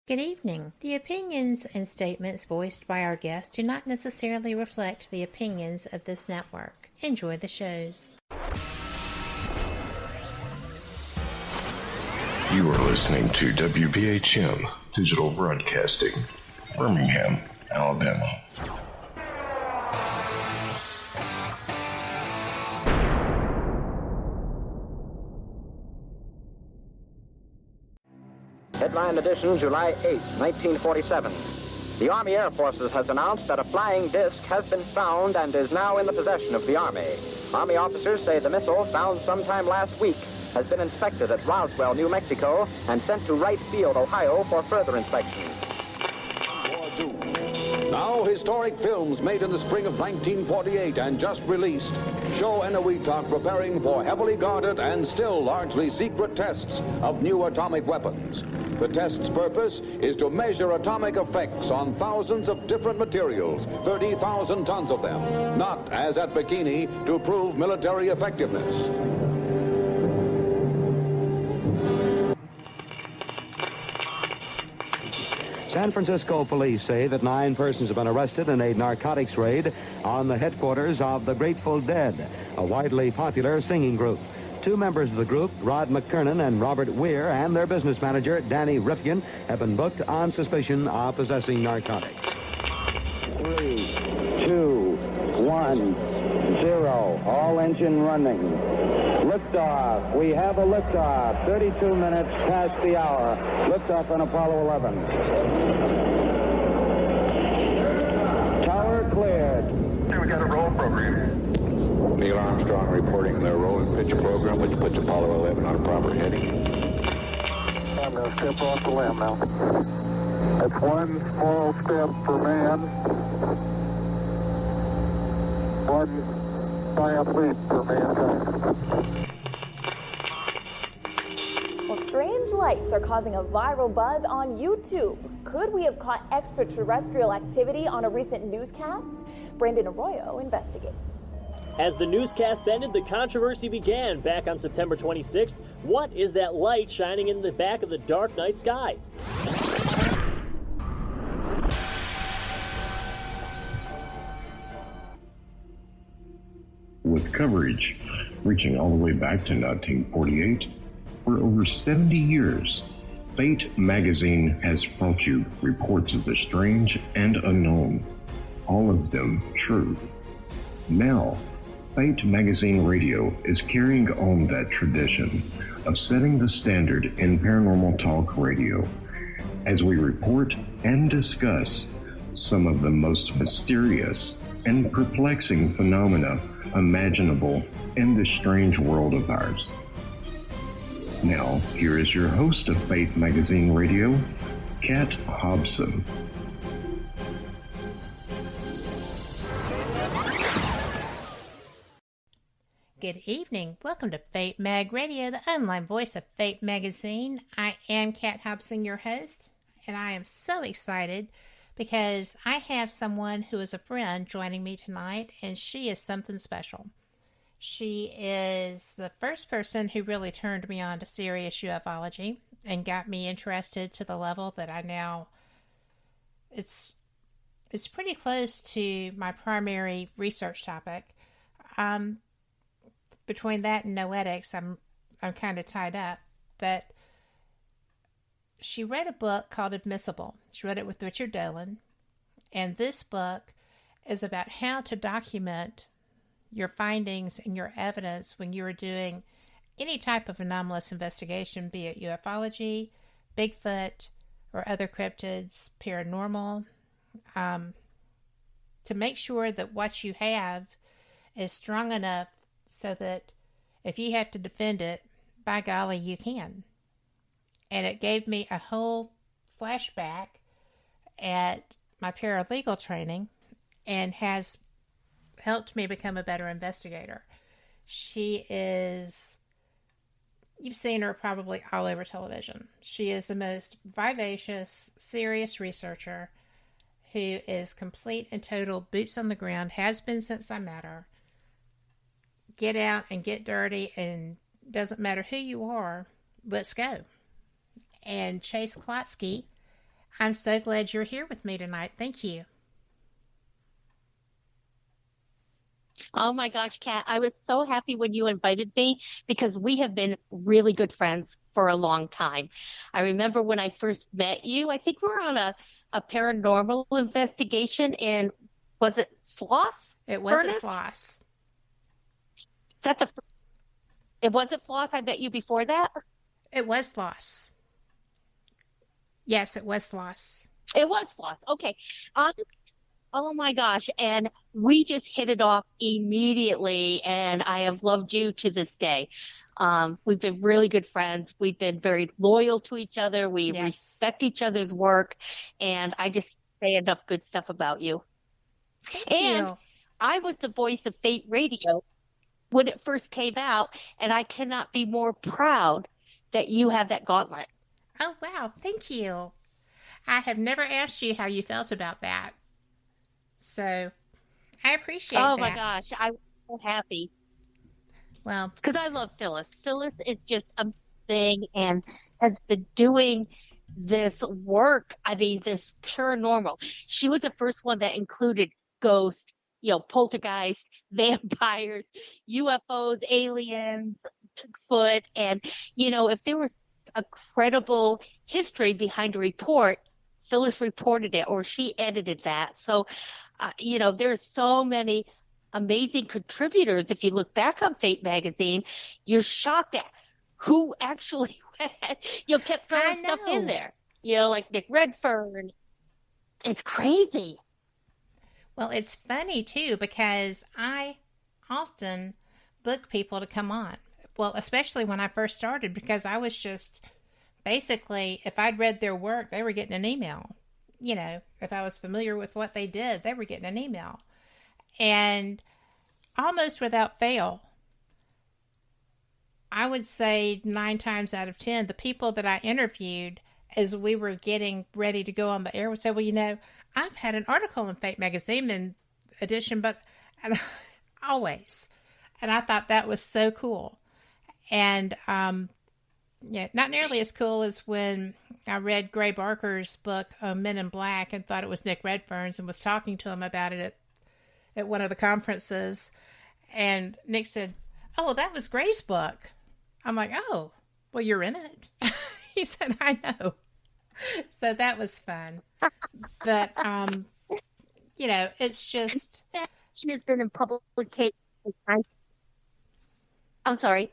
Good evening. The opinions and statements voiced by our guests do not necessarily reflect the opinions of this network. Enjoy the shows. You are listening to WBHM Digital Broadcasting, Birmingham, Alabama. Headline edition, July 8, 1947. The Army Air Forces has announced that a flying disc has been found and is now in the possession of the Army. Army officers say the missile, found sometime last week, has been inspected at Roswell, New Mexico, and sent to Wright Field, Ohio, for further inspection. Now, historic films made in the spring of 1948 and just released show Eniwetok preparing for heavily guarded and still largely secret tests of new atomic weapons. The test's purpose is to measure atomic effects on thousands of different materials, 30,000 tons of them, not, as at Bikini, to prove military effectiveness. San Francisco police say that 9 persons have been arrested in a narcotics raid on the headquarters of the Grateful Dead, a widely popular singing group. 2 members of the group, Rod McKernan and Robert Weir, and their business manager, Danny Rifkin, have been booked on suspicion of possessing narcotics. 3, 2, 1, 0. All engine running. Liftoff. We have a liftoff. 32 minutes past the hour. Liftoff on Apollo 11. Tower cleared. We got a roll program. Neil Armstrong reporting the roll and pitch program, which puts Apollo 11 on a proper heading. I'm going to step off the limb now. That's one small step for man, one giant leap for mankind. Well, strange lights are causing a viral buzz on YouTube. Could we have caught extraterrestrial activity on a recent newscast? Brandon Arroyo investigates. As the newscast ended, the controversy began back on September 26th. What is that light shining in the back of the dark night sky? With coverage reaching all the way back to 1948, for over 70 years, Fate magazine has brought you reports of the strange and unknown, all of them true. Now, Fate Magazine Radio is carrying on that tradition of setting the standard in paranormal talk radio as we report and discuss some of the most mysterious and perplexing phenomena imaginable in this strange world of ours. Now, here is your host of Fate Magazine Radio, Kat Hobson. Good evening. Welcome to Fate Mag Radio, the online voice of Fate Magazine. I am Kat Hobson, your host, and I am so excited because I have someone who is a friend joining me tonight, and she is something special. She is the first person who really turned me on to serious ufology and got me interested to the level that I now... It's pretty close to my primary research topic. Between that and noetics, I'm kind of tied up. But she read a book called Admissible. She read it with Richard Dolan. And this book is about how to document your findings and your evidence when you are doing any type of anomalous investigation, be it ufology, Bigfoot, or other cryptids, paranormal, to make sure that what you have is strong enough so that if you have to defend it, by golly, you can. And it gave me a whole flashback at my paralegal training and has helped me become a better investigator. She is, you've seen her probably all over television. She is the most vivacious, serious researcher who is complete and total boots on the ground, has been since I met her. Get out and get dirty, and doesn't matter who you are, let's go. And Chase Kloetzke I'm so glad you're here with me tonight. Thank you. Oh my gosh, Kat, I was so happy when you invited me because we have been really good friends for a long time. I remember when I first met you, I think we were on a paranormal investigation in, was it Sloss? It wasn't Sloss. Is that it wasn't Floss? I met you before that? It was Sloss. Yes, it was Sloss. It was Floss. Okay. Oh my gosh. And we just hit it off immediately. And I have loved you to this day. We've been really good friends. We've been very loyal to each other. We respect each other's work. And I just say enough good stuff about you. Thank you. I was the voice of Fate Radio when it first came out. And I cannot be more proud that you have that gauntlet. Oh, wow. Thank you. I have never asked you how you felt about that. So, I appreciate that. Oh, my gosh. I'm so happy. Well, because I love Phyllis. Phyllis is just a thing and has been doing this work. I mean, this paranormal. She was the first one that included ghosts, poltergeist, vampires, UFOs, aliens, Bigfoot. And, if there was a credible history behind a report, Phyllis reported it or she edited that. So, there's so many amazing contributors. If you look back on Fate magazine, you're shocked at who actually kept throwing stuff in there. Like Nick Redfern. It's crazy. Well, it's funny too because I often book people to come on. Well, especially when I first started, because I was just basically, if I'd read their work, they were getting an email. If I was familiar with what they did, they were getting an email. And almost without fail, I would say 9 times out of 10, the people that I interviewed as we were getting ready to go on the air would say, well, I've had an article in Fate magazine in edition, and always. And I thought that was so cool. And, not nearly as cool as when I read Gray Barker's book, Men in Black, and thought it was Nick Redfern's and was talking to him about it at one of the conferences. And Nick said, oh, that was Gray's book. I'm like, oh, well, you're in it. He said, I know. So that was fun. But, it's just. Has been in publication. I'm sorry.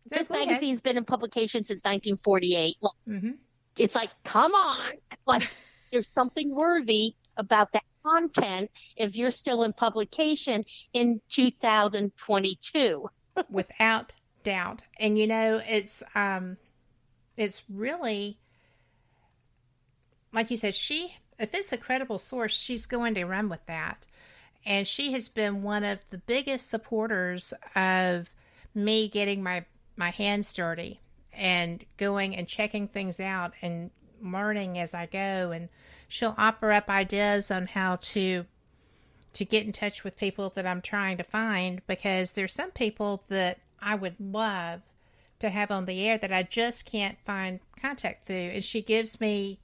This magazine's been in publication since 1948. Mm-hmm. It's like, come on. Like, there's something worthy about that content if you're still in publication in 2022. Without doubt. And, it's really, like you said, if it's a credible source, she's going to run with that. And she has been one of the biggest supporters of me getting my hands dirty and going and checking things out and learning as I go. And she'll offer up ideas on how to get in touch with people that I'm trying to find, because there's some people that I would love to have on the air that I just can't find contact through. And she gives me,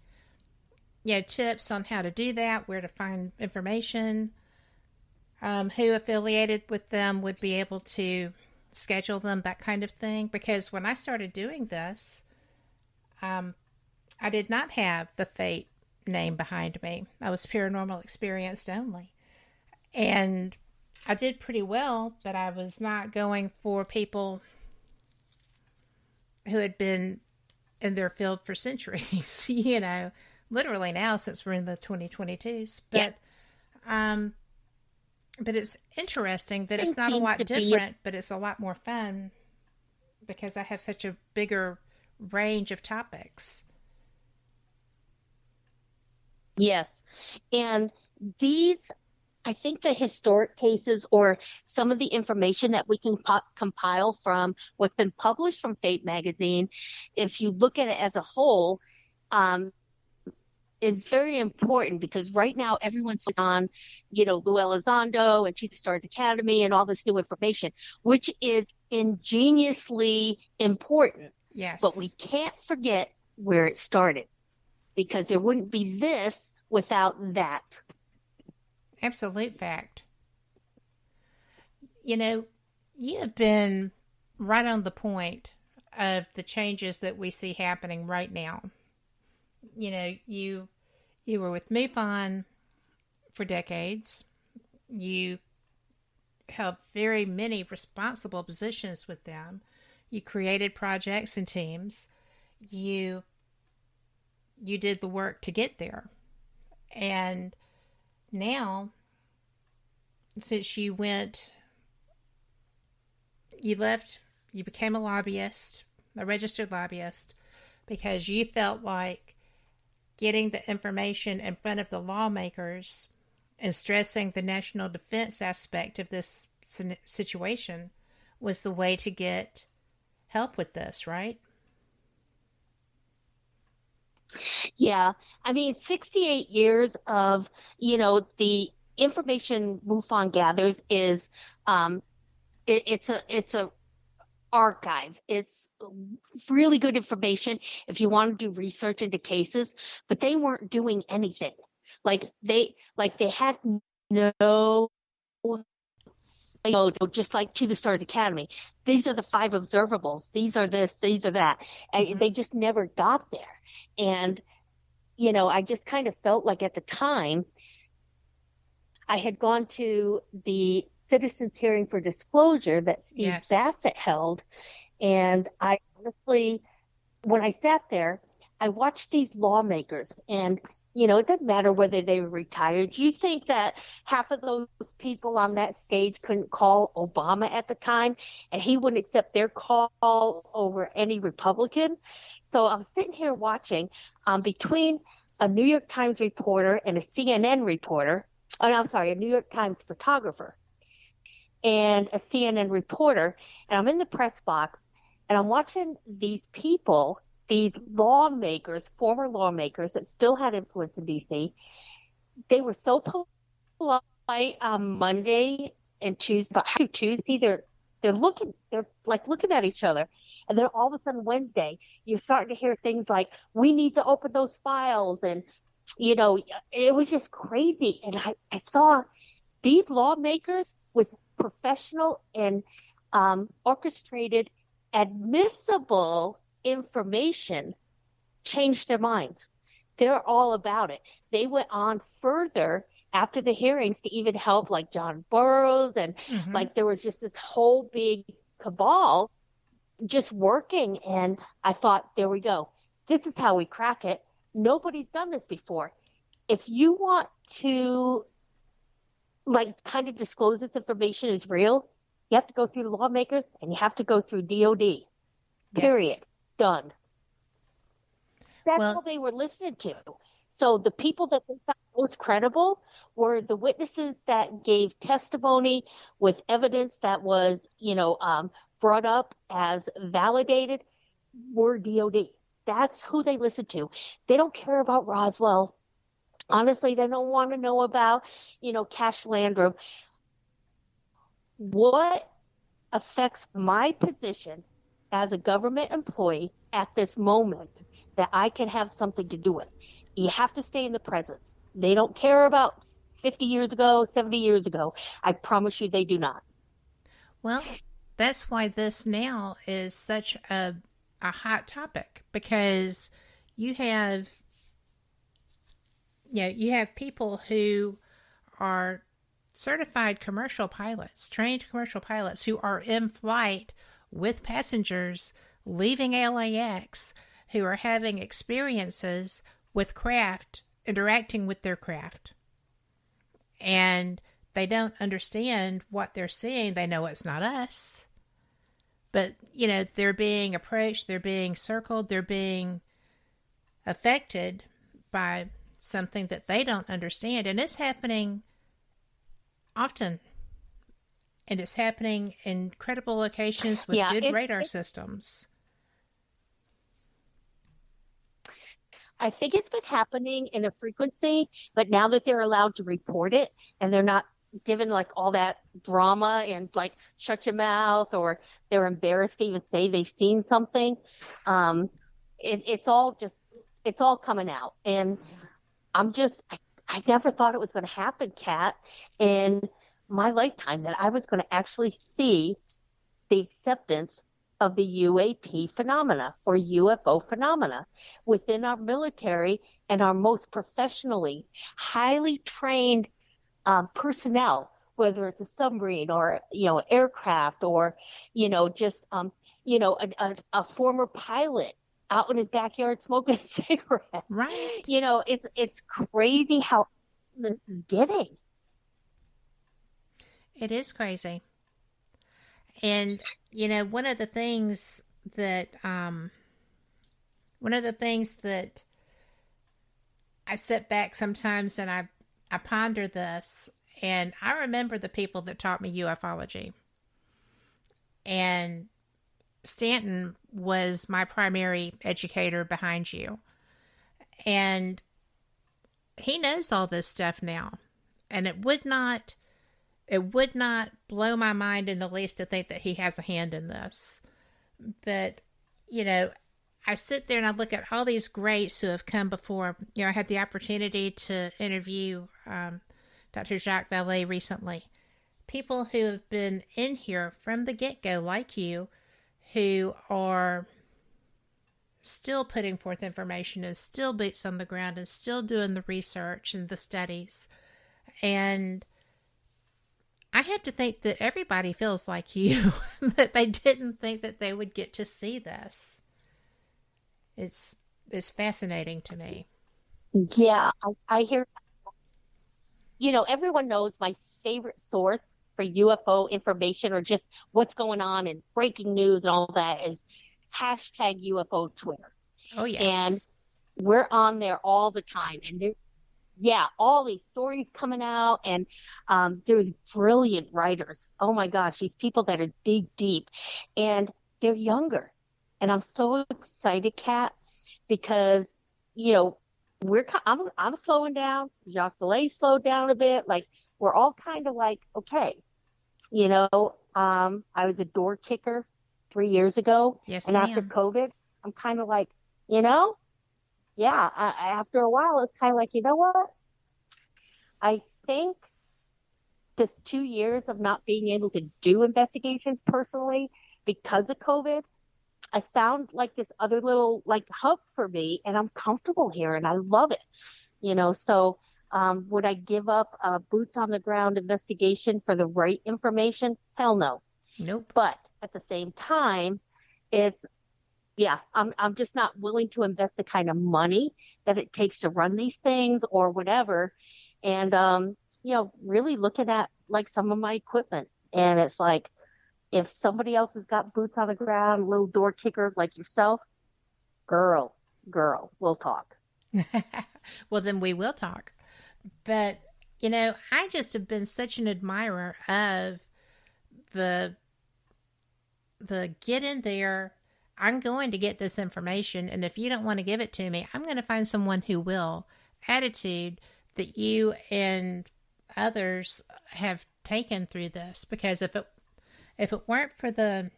tips on how to do that, where to find information, who affiliated with them would be able to schedule them, that kind of thing. Because when I started doing this, I did not have the Fate name behind me. I was paranormal experienced only. And I did pretty well, but I was not going for people who had been in their field for centuries, literally now, since we're in the 2022s. But, but it's interesting that it's not a lot different, but it's a lot more fun because I have such a bigger range of topics. Yes. And I think the historic cases or some of the information that we can compile from what's been published from Fate magazine, if you look at it as a whole, is very important, because right now everyone's on, Lou Elizondo and Chief Stars Academy and all this new information, which is ingeniously important. Yes. But we can't forget where it started. because there wouldn't be this without that. Absolute fact. You know, you have been right on the point of the changes that we see happening right now. You know, you were with MUFON for decades. You held very many responsible positions with them. You created projects and teams. You did the work to get there. And now, since you left, you became a lobbyist, a registered lobbyist, because you felt like getting the information in front of the lawmakers and stressing the national defense aspect of this situation was the way to get help with this, right? Yeah. I mean, 68 years of, the information MUFON gathers is, it's a archive. It's really good information if you want to do research into cases, but they weren't doing anything. They had no, just like To the Stars Academy. These are the 5 observables. These are this, these are that. And they just never got there. And, I just kind of felt like at the time I had gone to the Citizens Hearing for Disclosure that Steve Bassett held. And I honestly, when I sat there, I watched these lawmakers, and it doesn't matter whether they were retired. You think that half of those people on that stage couldn't call Obama at the time, and he wouldn't accept their call over any Republican? So I'm sitting here watching between a New York Times reporter and a CNN reporter, a New York Times photographer and a CNN reporter, and I'm in the press box, and I'm watching these people, these lawmakers, former lawmakers that still had influence in D.C. They were so polite on Monday and Tuesday. They're looking at each other. And then all of a sudden Wednesday, you're starting to hear things like, we need to open those files. And, it was just crazy. And I saw these lawmakers with professional and orchestrated, admissible information change their minds. They're all about it. They went on further after the hearings to even help like John Burroughs, and there was just this whole big cabal just working. And I thought, there we go. This is how we crack it. Nobody's done this before. If you want to kind of disclose this information is real, you have to go through the lawmakers and you have to go through DOD. Period. Done. That's all they were listening to. So the people that they found most credible were the witnesses that gave testimony with evidence that was, brought up as validated, were DOD. That's who they listened to. They don't care about Roswell. Honestly, they don't want to know about, Cash Landrum. What affects my position as a government employee at this moment that I can have something to do with? You have to stay in the present. They don't care about 50 years ago, 70 years ago. I promise you they do not. Well, that's why this now is such a hot topic, because you have people who are certified commercial pilots, trained commercial pilots, who are in flight with passengers leaving LAX, who are having experiences with craft, interacting with their craft. And they don't understand what they're seeing. They know it's not us. But, they're being approached, they're being circled, they're being affected by something that they don't understand. And it's happening often. And it's happening in credible locations with good radar systems. I think it's been happening in a frequency, but now that they're allowed to report it and they're not given all that drama and shut your mouth, or they're embarrassed to even say they've seen something, it's all just it's all coming out. And I never thought it was going to happen, Kat, in my lifetime, that I was going to actually see the acceptance of the UAP phenomena or UFO phenomena within our military and our most professionally, highly trained personnel, whether it's a submarine or, aircraft or, just, a former pilot out in his backyard smoking a cigarette. Right. It's crazy how this is getting. It is crazy. And, one of the things that I sit back sometimes and I ponder this, and I remember the people that taught me ufology. And Stanton was my primary educator behind you. And he knows all this stuff now. And it would not blow my mind in the least to think that he has a hand in this. But, I sit there and I look at all these greats who have come before. I had the opportunity to interview Dr. Jacques Vallée recently. People who have been in here from the get-go, like you, who are still putting forth information and still boots on the ground and still doing the research and the studies. And I have to think that everybody feels like you, that they didn't think that they would get to see this. It's fascinating to me. Yeah, I hear, everyone knows my favorite source for UFO information or just what's going on and breaking news and all that is hashtag UFO Twitter. Oh, yes. And we're on there all the time. And all these stories coming out, and there's brilliant writers. Oh my gosh, these people that are dig deep, and they're younger. And I'm so excited, Kat, because I'm slowing down. Jacques Vallée slowed down a bit. Like we're all kind of like, okay, I was a door kicker 3 years ago, yes, and ma'am. after COVID, I'm kind of like, after a while, it's kind of like, you know what? I think this 2 years of not being able to do investigations personally because of COVID, I found like this other little like hub for me, and I'm comfortable here and I love it. So would I give up boots on the ground investigation for the right information? Hell no. Nope. But at the same time, I'm just not willing to invest the kind of money that it takes to run these things or whatever. And, really looking at like some of my equipment, and it's like, if somebody else has got boots on the ground, a little door kicker like yourself, girl, we'll talk. Well, then we will talk. But, I just have been such an admirer of the get in there. I'm going to get this information, and if you don't want to give it to me, I'm going to find someone who will. Attitude that you and others have taken through this, because if it weren't for the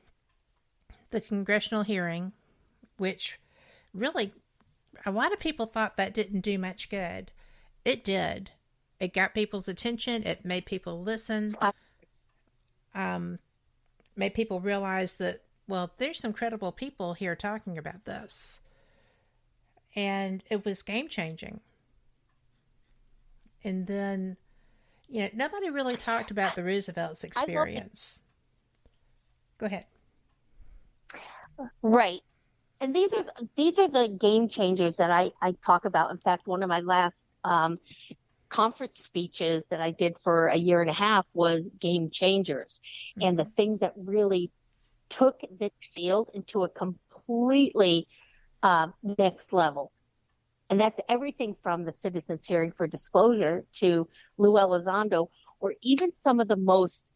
congressional hearing, which really a lot of people thought that didn't do much good, it did. It got people's attention. It made people listen. Made people realize that, well, there's some credible people here talking about this. And it was game-changing. And then, nobody really talked about the Roosevelt's experience. Go ahead. Right. And these are the game changers that I talk about. In fact, one of my last conference speeches that I did for a year and a half was game changers. Mm-hmm. And the things that really took this field into a completely next level. And that's everything from the Citizens Hearing for Disclosure to Lou Elizondo, or even some of the most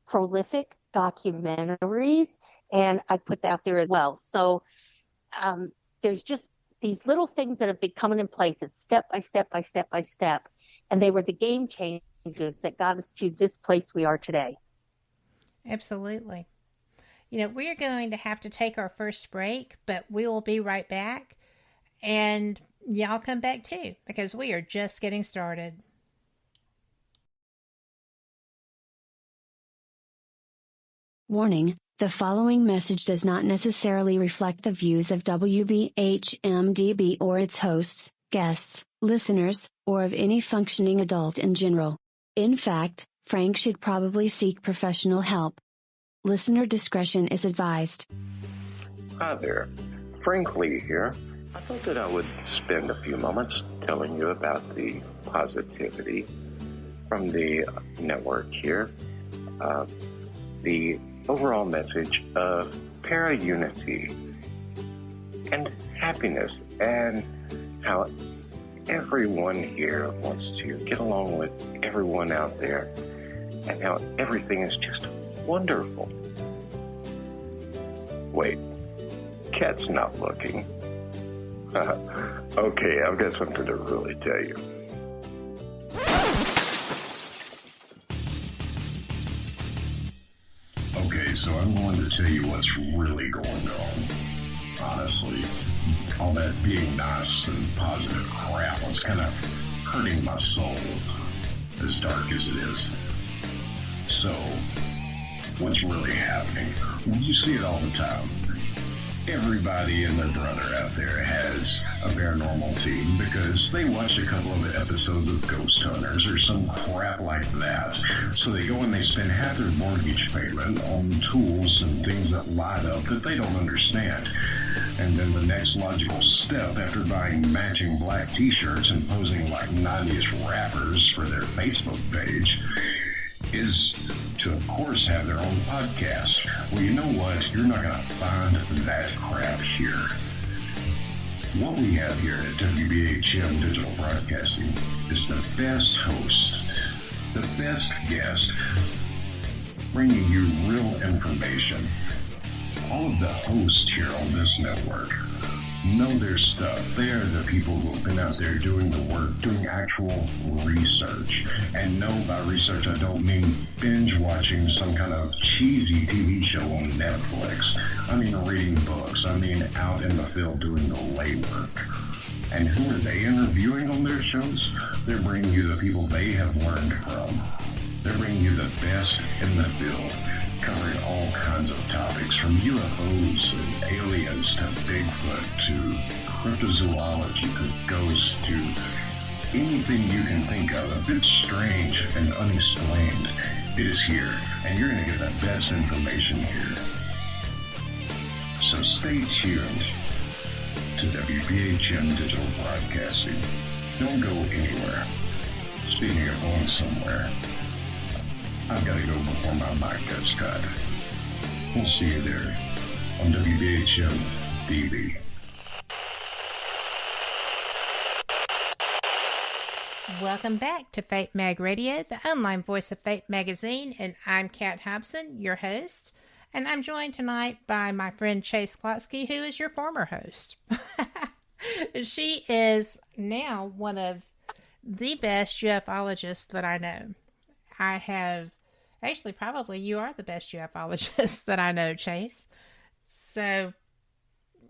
prolific documentaries. And I put that out there as well. So there's just these little things that have been coming in place. It's step by step by step by step. And they were the game changers that got us to this place we are today. Absolutely. We're going to have to take our first break, but we will be right back. And y'all come back too, because we are just getting started. Warning, the following message does not necessarily reflect the views of WBHM-DB or its hosts, guests, listeners, or of any functioning adult in general. In fact, Frank should probably seek professional help. Listener discretion is advised. Hi there, Frank Lee here. I thought that I would spend a few moments telling you about the positivity from the network here. The overall message of para-unity and happiness, and how everyone here wants to get along with everyone out there, and how everything is just wonderful. Wait, Cat's not looking. Okay, I've got something to really tell you. Okay, so I'm going to tell you what's really going on. Honestly, all that being nice and positive crap was kind of hurting my soul, as dark as it is. So, what's really happening? Well, you see it all the time. Everybody and their brother out there has a paranormal team because they watch a couple of episodes of Ghost Hunters or some crap like that. So they go and they spend half their mortgage payment on tools and things that light up that they don't understand. And then the next logical step after buying matching black t-shirts and posing like 90s rappers for their Facebook page is to, of course, have their own podcast. Well, you know what? You're not going to find that crap here. What we have here at WBHM Digital Broadcasting is the best host, the best guest, bringing you real information. All of the hosts here on this network know their stuff. They are the people who have been out there doing the work, doing actual research. And no, by research, I don't mean binge watching some kind of cheesy TV show on Netflix. I mean reading books. I mean out in the field doing the legwork. And who are they interviewing on their shows? They're bringing you the people they have learned from. They're bringing you the best in the field, covering all kinds of topics from UFOs and aliens to Bigfoot to cryptozoology to ghosts to anything you can think of a bit strange and unexplained. It is here, and you're going to get the best information here. So stay tuned to WBHM Digital Broadcasting. Don't go anywhere. Speaking of going somewhere, I've got to go before my mic gets cut. We'll see you there on WBHM-DB. Welcome back to Fate Mag Radio, the online voice of Fate Magazine, and I'm Kat Hobson, your host, and I'm joined tonight by my friend Chase Kloetzke, who is your former host. She is now one of the best ufologists that I know. Actually, probably you are the best ufologist that I know, Chase. So,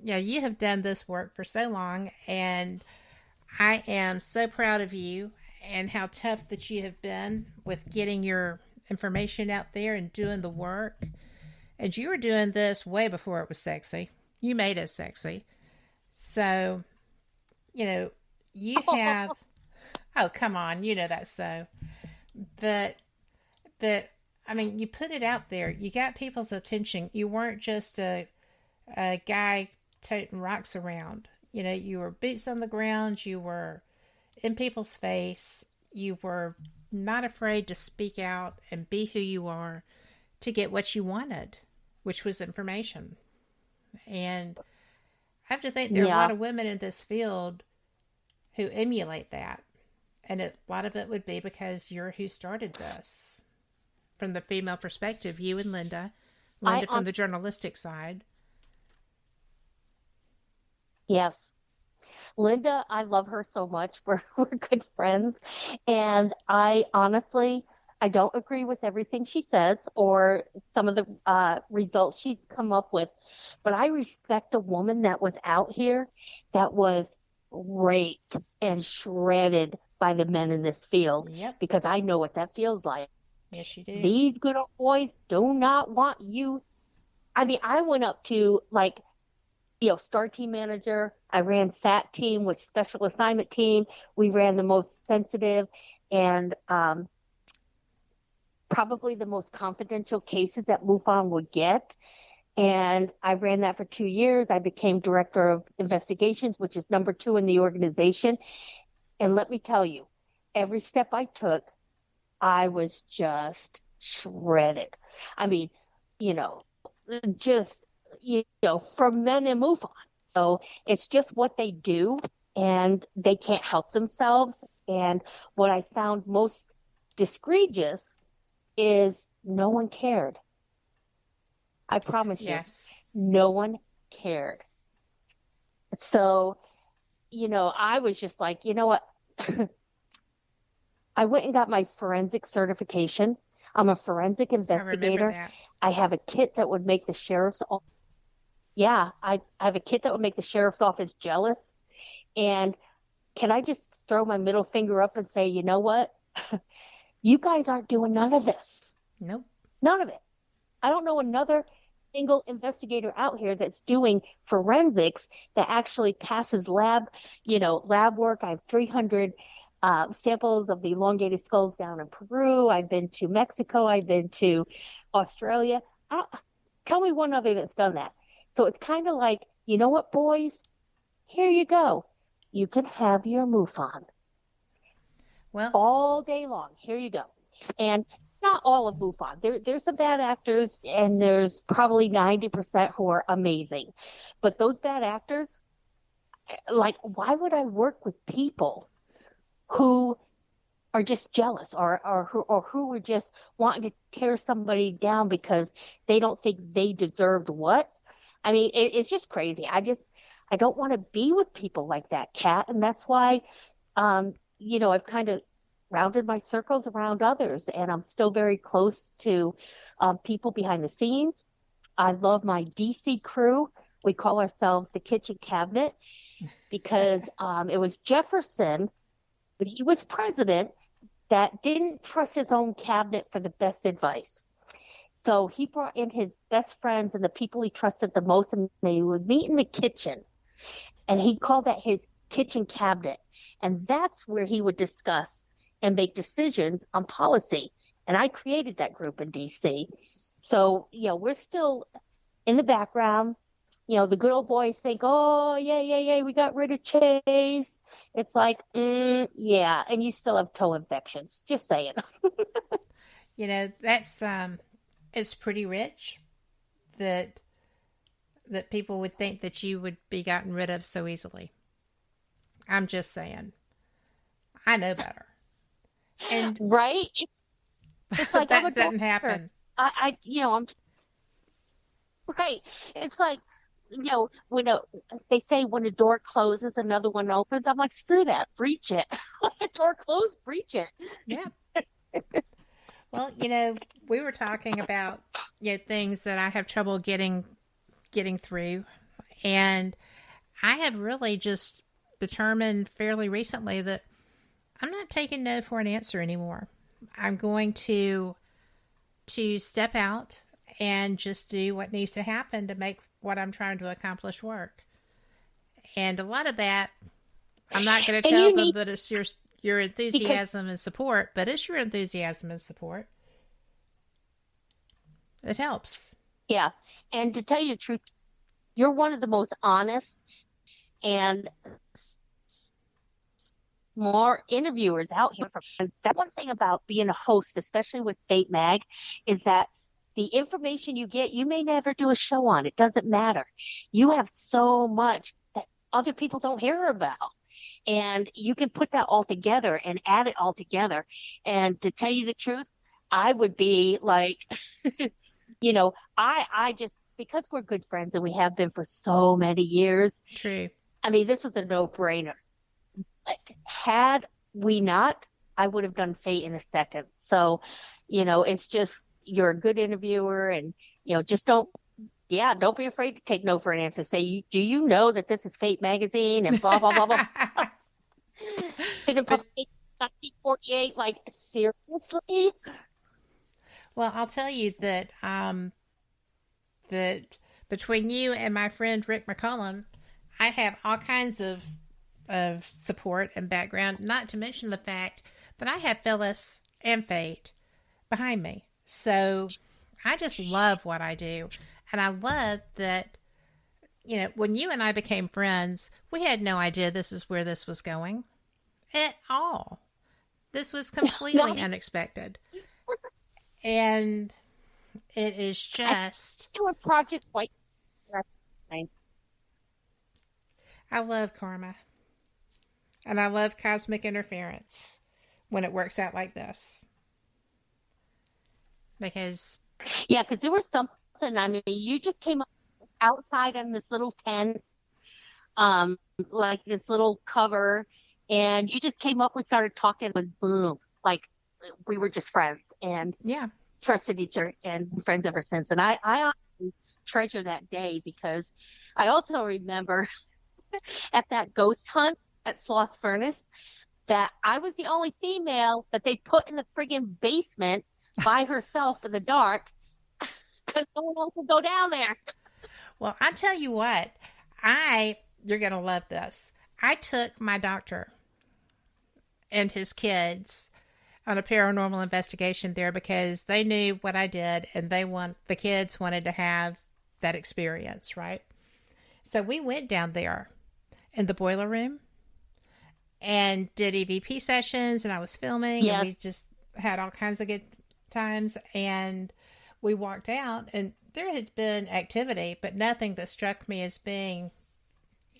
yeah, you have done this work for so long, and I am so proud of you and how tough that you have been with getting your information out there and doing the work. And you were doing this way before it was sexy. You made it sexy. So, you have... Oh, come on. You know that's so. But I mean, you put it out there. You got people's attention. You weren't just a guy toting rocks around. You were boots on the ground. You were in people's face. You were not afraid to speak out and be who you are to get what you wanted, which was information. And I have to think there are a lot of women in this field who emulate that. And a lot of it would be because you're who started this. From the female perspective, you and Linda from the journalistic side. Yes. Linda, I love her so much. We're good friends. And I don't agree with everything she says or some of the results she's come up with. But I respect a woman that was out here, that was raped and shredded by the men in this field. Yep. Because I know what that feels like. Yes, you do. These good old boys do not want you. I mean, I went up to, like, STAR team manager. I ran SAT team, which Special Assignment Team. We ran the most sensitive and probably the most confidential cases that MUFON would get. And I ran that for 2 years. I became director of investigations, which is number 2 in the organization. And let me tell you, every step I took, I was just shredded. I mean, just, from men in MUFON. So it's just what they do, and they can't help themselves. And what I found most discourageous is no one cared. I promise you, no one cared. So, I was just like, you know what? I went and got my forensic certification. I'm a forensic investigator. I have a kit that would make the sheriff's office. Yeah, I have a kit that would make the sheriff's office jealous. And can I just throw my middle finger up and say, you know what? You guys aren't doing none of this. Nope. None of it. I don't know another single investigator out here that's doing forensics that actually passes lab work. I have 300 samples of the elongated skulls down in Peru. I've been to Mexico. I've been to Australia. Tell me one other that's done that. So it's kind of like, you know what, boys? Here you go. You can have your MUFON. Well, all day long. Here you go. And not all of MUFON. There's some bad actors, and there's probably 90% who are amazing. But those bad actors, like, why would I work with people who are just jealous or who are just wanting to tear somebody down because they don't think they deserved what? I mean, it's just crazy. I don't want to be with people like that, Kat. And that's why, I've kind of rounded my circles around others, and I'm still very close to people behind the scenes. I love my DC crew. We call ourselves the kitchen cabinet because it was Jefferson, but he was president, that didn't trust his own cabinet for the best advice. So he brought in his best friends and the people he trusted the most, and they would meet in the kitchen. And he called that his kitchen cabinet. And that's where he would discuss and make decisions on policy. And I created that group in D.C. So, we're still in the background. The good old boys think, oh, yeah, we got rid of Chase. It's like, yeah, and you still have toe infections. Just saying. That's it's pretty rich that people would think that you would be gotten rid of so easily. I'm just saying. I know better. And right? It's like that doesn't happen. I'm right. It's like, when they say when a door closes, another one opens. I'm like, screw that, breach it. When the door closed, breach it. Yeah. Well, we were talking about things that I have trouble getting through, and I have really just determined fairly recently that I'm not taking no for an answer anymore. I'm going to step out and just do what needs to happen to make what I'm trying to accomplish work. And a lot of that, I'm not going to tell them that it's your enthusiasm and support, but it's your enthusiasm and support. It helps. Yeah. And to tell you the truth, you're one of the most honest and more interviewers out here. And that one thing about being a host, especially with Fate Mag, is that the information you get, you may never do a show on. It doesn't matter. You have so much that other people don't hear about. And you can put that all together and add it all together. And to tell you the truth, I would be like, I just, because we're good friends and we have been for so many years. True. I mean, this was a no-brainer. Like, had we not, I would have done Fate in a second. So, it's just, you're a good interviewer, and, just don't Yeah, don't be afraid to take no for an answer. Say, do you know that this is Fate magazine and blah, blah, blah, blah. But 1948, like, seriously? well, I'll tell you that that between you and my friend Rick McCullum, I have all kinds of support and background, not to mention the fact that I have Phyllis and Fate behind me. So I just love what I do. And I love that, you know, when you and I became friends, we had no idea this is where this was going at all. This was completely unexpected. And it is just... Do a project like... I love karma. And I love cosmic interference when it works out like this. Because... Yeah, because there was something, I mean, you just came up outside in this little tent, like this little cover, and you just came up and started talking. It was boom. Like, we were just friends and trusted each other and been friends ever since. And I honestly treasure that day because I also remember at that ghost hunt at Sloth Furnace that I was the only female that they put in the friggin' basement by herself in the dark because no one else would go down there. Well, I tell you what, you're going to love this. I took my doctor and his kids on a paranormal investigation there because they knew what I did and the kids wanted to have that experience, right? So we went down there in the boiler room and did EVP sessions, and I was filming, and we just had all kinds of good times, and we walked out, and there had been activity, but nothing that struck me as being,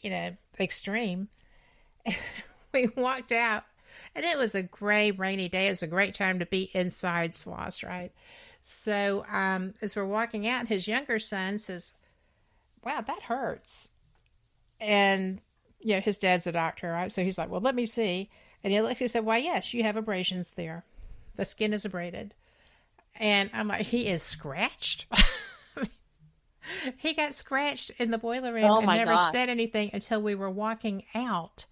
you know, extreme. We walked out, and it was a gray, rainy day. It was a great time to be inside Sloss, right? So as we're walking out, his younger son says, "Wow, that hurts." And, you know, his dad's a doctor, right? So he's like, "Well, let me see." And he said, "Why, yes, you have abrasions there. The skin is abraded." And I'm like, he is scratched? He got scratched in the boiler room and never said anything until we were walking out.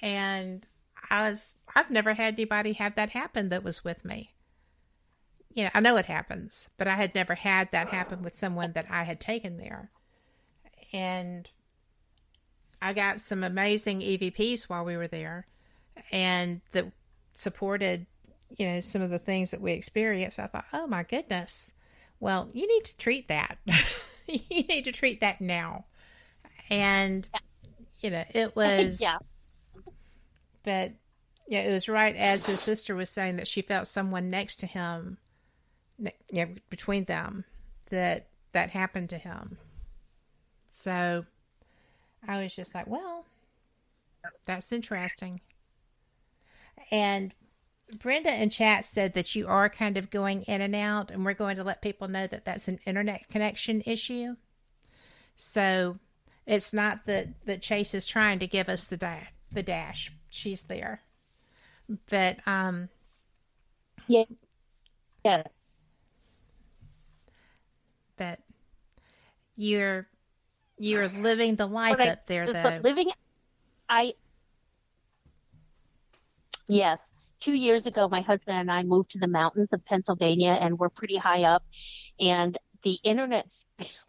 And I've never had anybody have that happen that was with me. You know, I know it happens, but I had never had that happen with someone that I had taken there. And I got some amazing EVPs while we were there, and that supported, you know, some of the things that we experienced. I thought, oh my goodness, well, you need to treat that. You need to treat that now. And, you know, it was, but yeah, it was right as his sister was saying that she felt someone next to him, you know, between them, that happened to him. So I was just like, well, that's interesting. And Brenda in chat said that you are kind of going in and out, and we're going to let people know that that's an internet connection issue. So it's not that Chase is trying to give us the dash. She's there. But, yes. But you're living the life up there, though. But yes. 2 years ago, my husband and I moved to the mountains of Pennsylvania, and we're pretty high up. And the internet,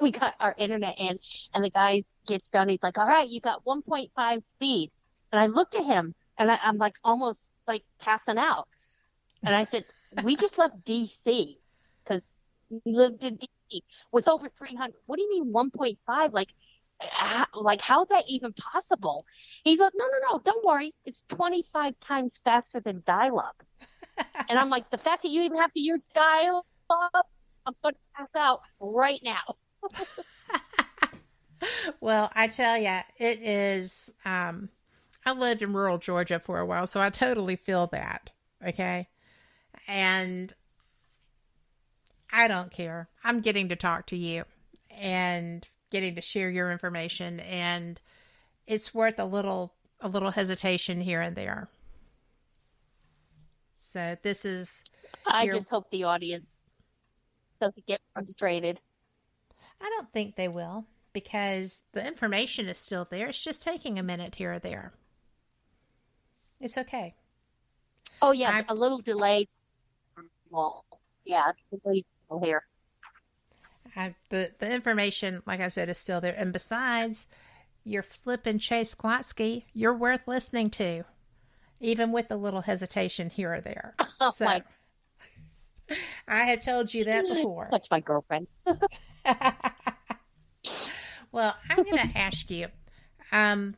we got our internet in, and the guy gets done. He's like, "All right, you got 1.5 speed." And I looked at him, and I'm like almost like passing out. And I said, "We just left D.C. because we lived in D.C. with over 300. What do you mean 1.5? Like how's that even possible?" He's like, no, don't worry. It's 25 times faster than dial-up. And I'm like, the fact that you even have to use dial-up, I'm going to pass out right now. Well, I tell you, it is, I lived in rural Georgia for a while, so I totally feel that, okay? And I don't care. I'm getting to talk to you and getting to share your information, and it's worth a little hesitation here and there. So this is... I just hope the audience doesn't get frustrated. I don't think they will, because the information is still there. It's just taking a minute here or there. It's okay. Oh, yeah, a little delay. Well, yeah, delay's still here. The information, like I said, is still there. And besides, you're flipping Chase Kloetzke. You're worth listening to, even with a little hesitation here or there. Oh, so, I have told you that before. That's my girlfriend. Well, I'm going to ask you. I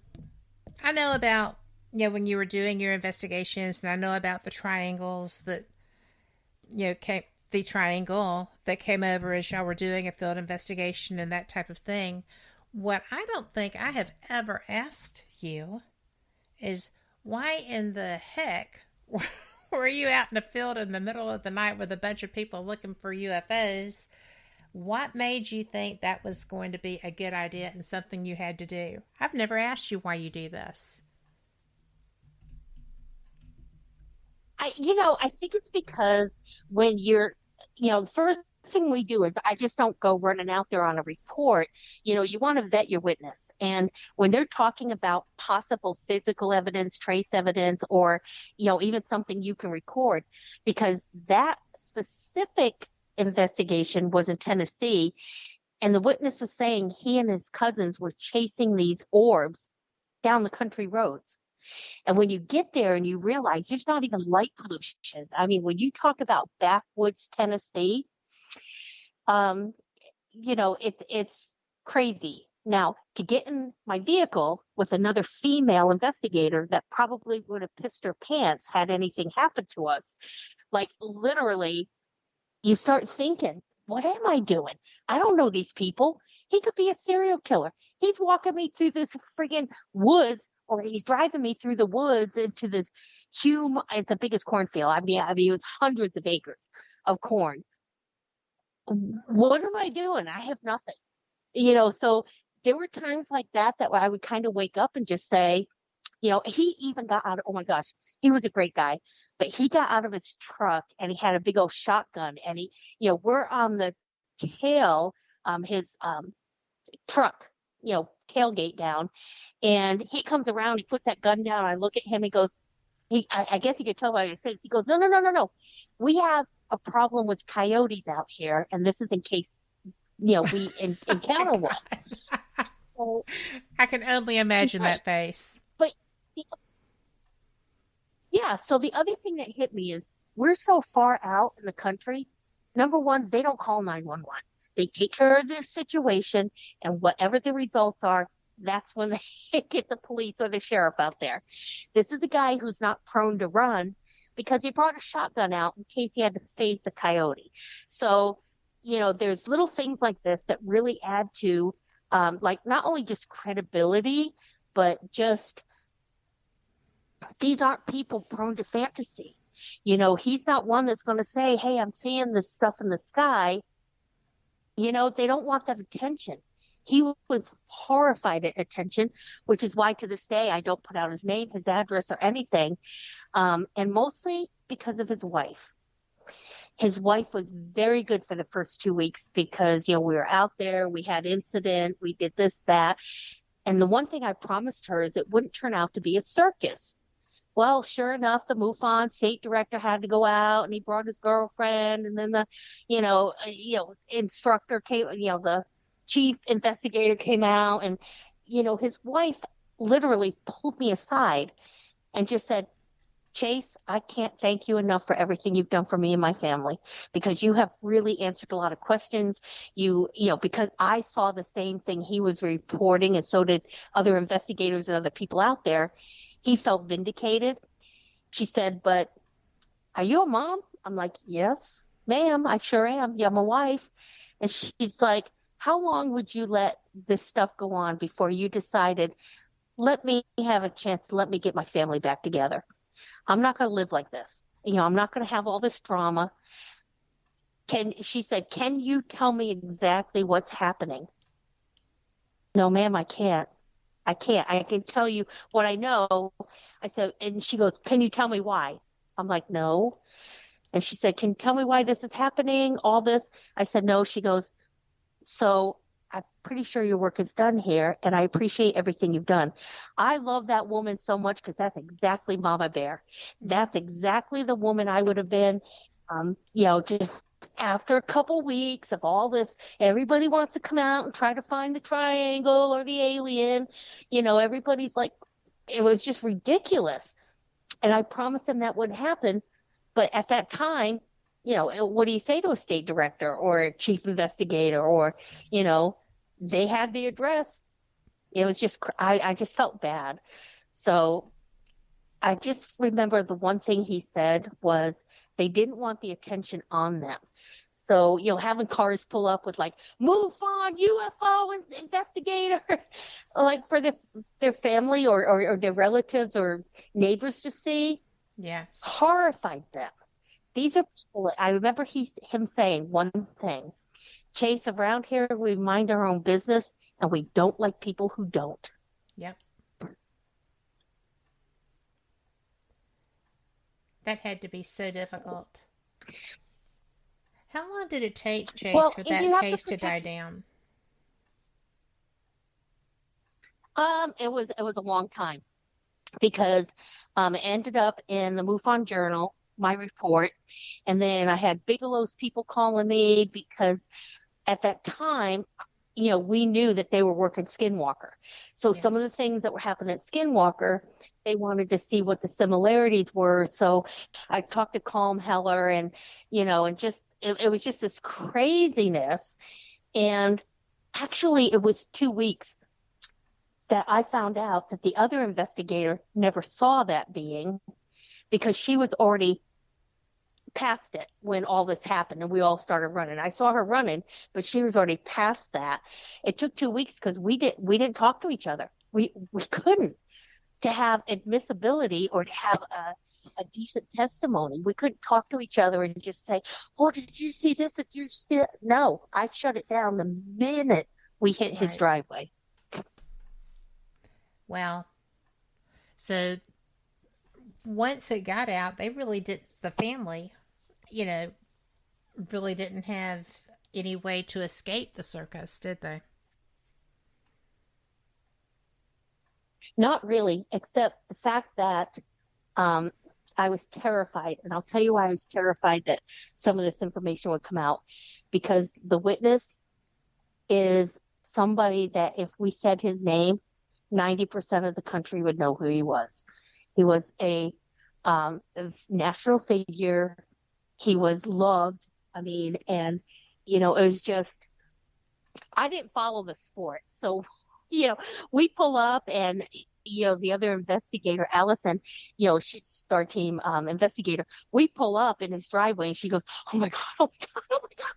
know about, when you were doing your investigations, and I know about the triangles that, the triangle that came over as y'all were doing a field investigation and that type of thing. What I don't think I have ever asked you is, why in the heck were you out in the field in the middle of the night with a bunch of people looking for UFOs? What made you think that was going to be a good idea and something you had to do? I've never asked you why you do this. I think it's because when you're, the first thing we do is I just don't go running out there on a report. You want to vet your witness. And when they're talking about possible physical evidence, trace evidence, or, even something you can record, because that specific investigation was in Tennessee, and the witness was saying he and his cousins were chasing these orbs down the country roads. And when you get there and you realize there's not even light pollution. I mean, when you talk about backwoods Tennessee, it's crazy. Now, to get in my vehicle with another female investigator that probably would have pissed her pants had anything happened to us, like literally, you start thinking, what am I doing? I don't know these people. He could be a serial killer. He's walking me through this friggin' woods, or he's driving me through the woods into this it's the biggest cornfield. I mean, it's hundreds of acres of corn. What am I doing? I have nothing. So there were times like that I would kind of wake up and just say, he even got out of, oh my gosh, he was a great guy, but he got out of his truck and he had a big old shotgun, and he, we're on the tail, his truck, tailgate down, and he comes around, he puts that gun down. I look at him, he goes, I guess you could tell by his face, he goes, no. We have a problem with coyotes out here, and this is in case, we encounter one. So, I can only imagine that face. But yeah, so the other thing that hit me is we're so far out in the country. Number one, they don't call 911. They take care of this situation, and whatever the results are, that's when they get the police or the sheriff out there. This is a guy who's not prone to run because he brought a shotgun out in case he had to face a coyote. So, there's little things like this that really add to, not only just credibility, but just these aren't people prone to fantasy. He's not one that's going to say, hey, I'm seeing this stuff in the sky. They don't want that attention. He was horrified at attention, which is why to this day I don't put out his name, his address, or anything. And mostly because of his wife. His wife was very good for the first 2 weeks because, we were out there, we had incident, we did this, that. And the one thing I promised her is it wouldn't turn out to be a circus. Well, sure enough, the MUFON state director had to go out, and he brought his girlfriend, and then the, instructor came, the chief investigator came out, and, his wife literally pulled me aside and just said, Chase, I can't thank you enough for everything you've done for me and my family, because you have really answered a lot of questions. Because I saw the same thing he was reporting, and so did other investigators and other people out there. He felt vindicated. She said, but are you a mom? I'm like, yes, ma'am, I sure am. Yeah, I'm a wife. And she's like, how long would you let this stuff go on before you decided, let me have a chance to let me get my family back together? I'm not going to live like this. I'm not going to have all this drama. She said, can you tell me exactly what's happening? No, ma'am, I can't. I can tell you what I know. I said, and she goes, can you tell me why? I'm like, no. And she said, can you tell me why this is happening? All this? I said, no. She goes, so I'm pretty sure your work is done here, and I appreciate everything you've done. I love that woman so much because that's exactly Mama Bear. That's exactly the woman I would have been, just after a couple weeks of all this. Everybody wants to come out and try to find the triangle or the alien. Everybody's like, it was just ridiculous. And I promised them that wouldn't happen. But at that time, what do you say to a state director or a chief investigator or, they had the address. It was just, I just felt bad. So I just remember the one thing he said was they didn't want the attention on them. So, having cars pull up with like, MUFON, UFO investigator, like for their family or their relatives or neighbors to see. Yes. Horrified them. These are people, I remember him saying one thing, Chase, around here, we mind our own business and we don't like people who don't. Yep. That had to be so difficult. How long did it take, Chase, for that case to die down? It was a long time because it ended up in the MUFON Journal, my report, and then I had Bigelow's people calling me because at that time, we knew that they were working Skinwalker. So some of the things that were happening at Skinwalker, they wanted to see what the similarities were. So I talked to Calm Heller and, and just, it was just this craziness. And actually it was 2 weeks that I found out that the other investigator never saw that being because she was already past it when all this happened and we all started running. I saw her running, but she was already past that. It took 2 weeks because we didn't talk to each other. We couldn't, to have admissibility or to have a decent testimony. We couldn't talk to each other and just say, "Oh, did you see this? Did you see it?" No, I shut it down the minute we hit his driveway. Well, so once it got out, they really did, the family, really didn't have any way to escape the circus, did they? Not really, except the fact that I was terrified. And I'll tell you why I was terrified that some of this information would come out. Because the witness is somebody that if we said his name, 90% of the country would know who he was. He was a national figure. He was loved. And, it was just, I didn't follow the sport. So, we pull up and, the other investigator, Allison, she's our team investigator. We pull up in his driveway and she goes, "Oh my God, oh my God, oh my God."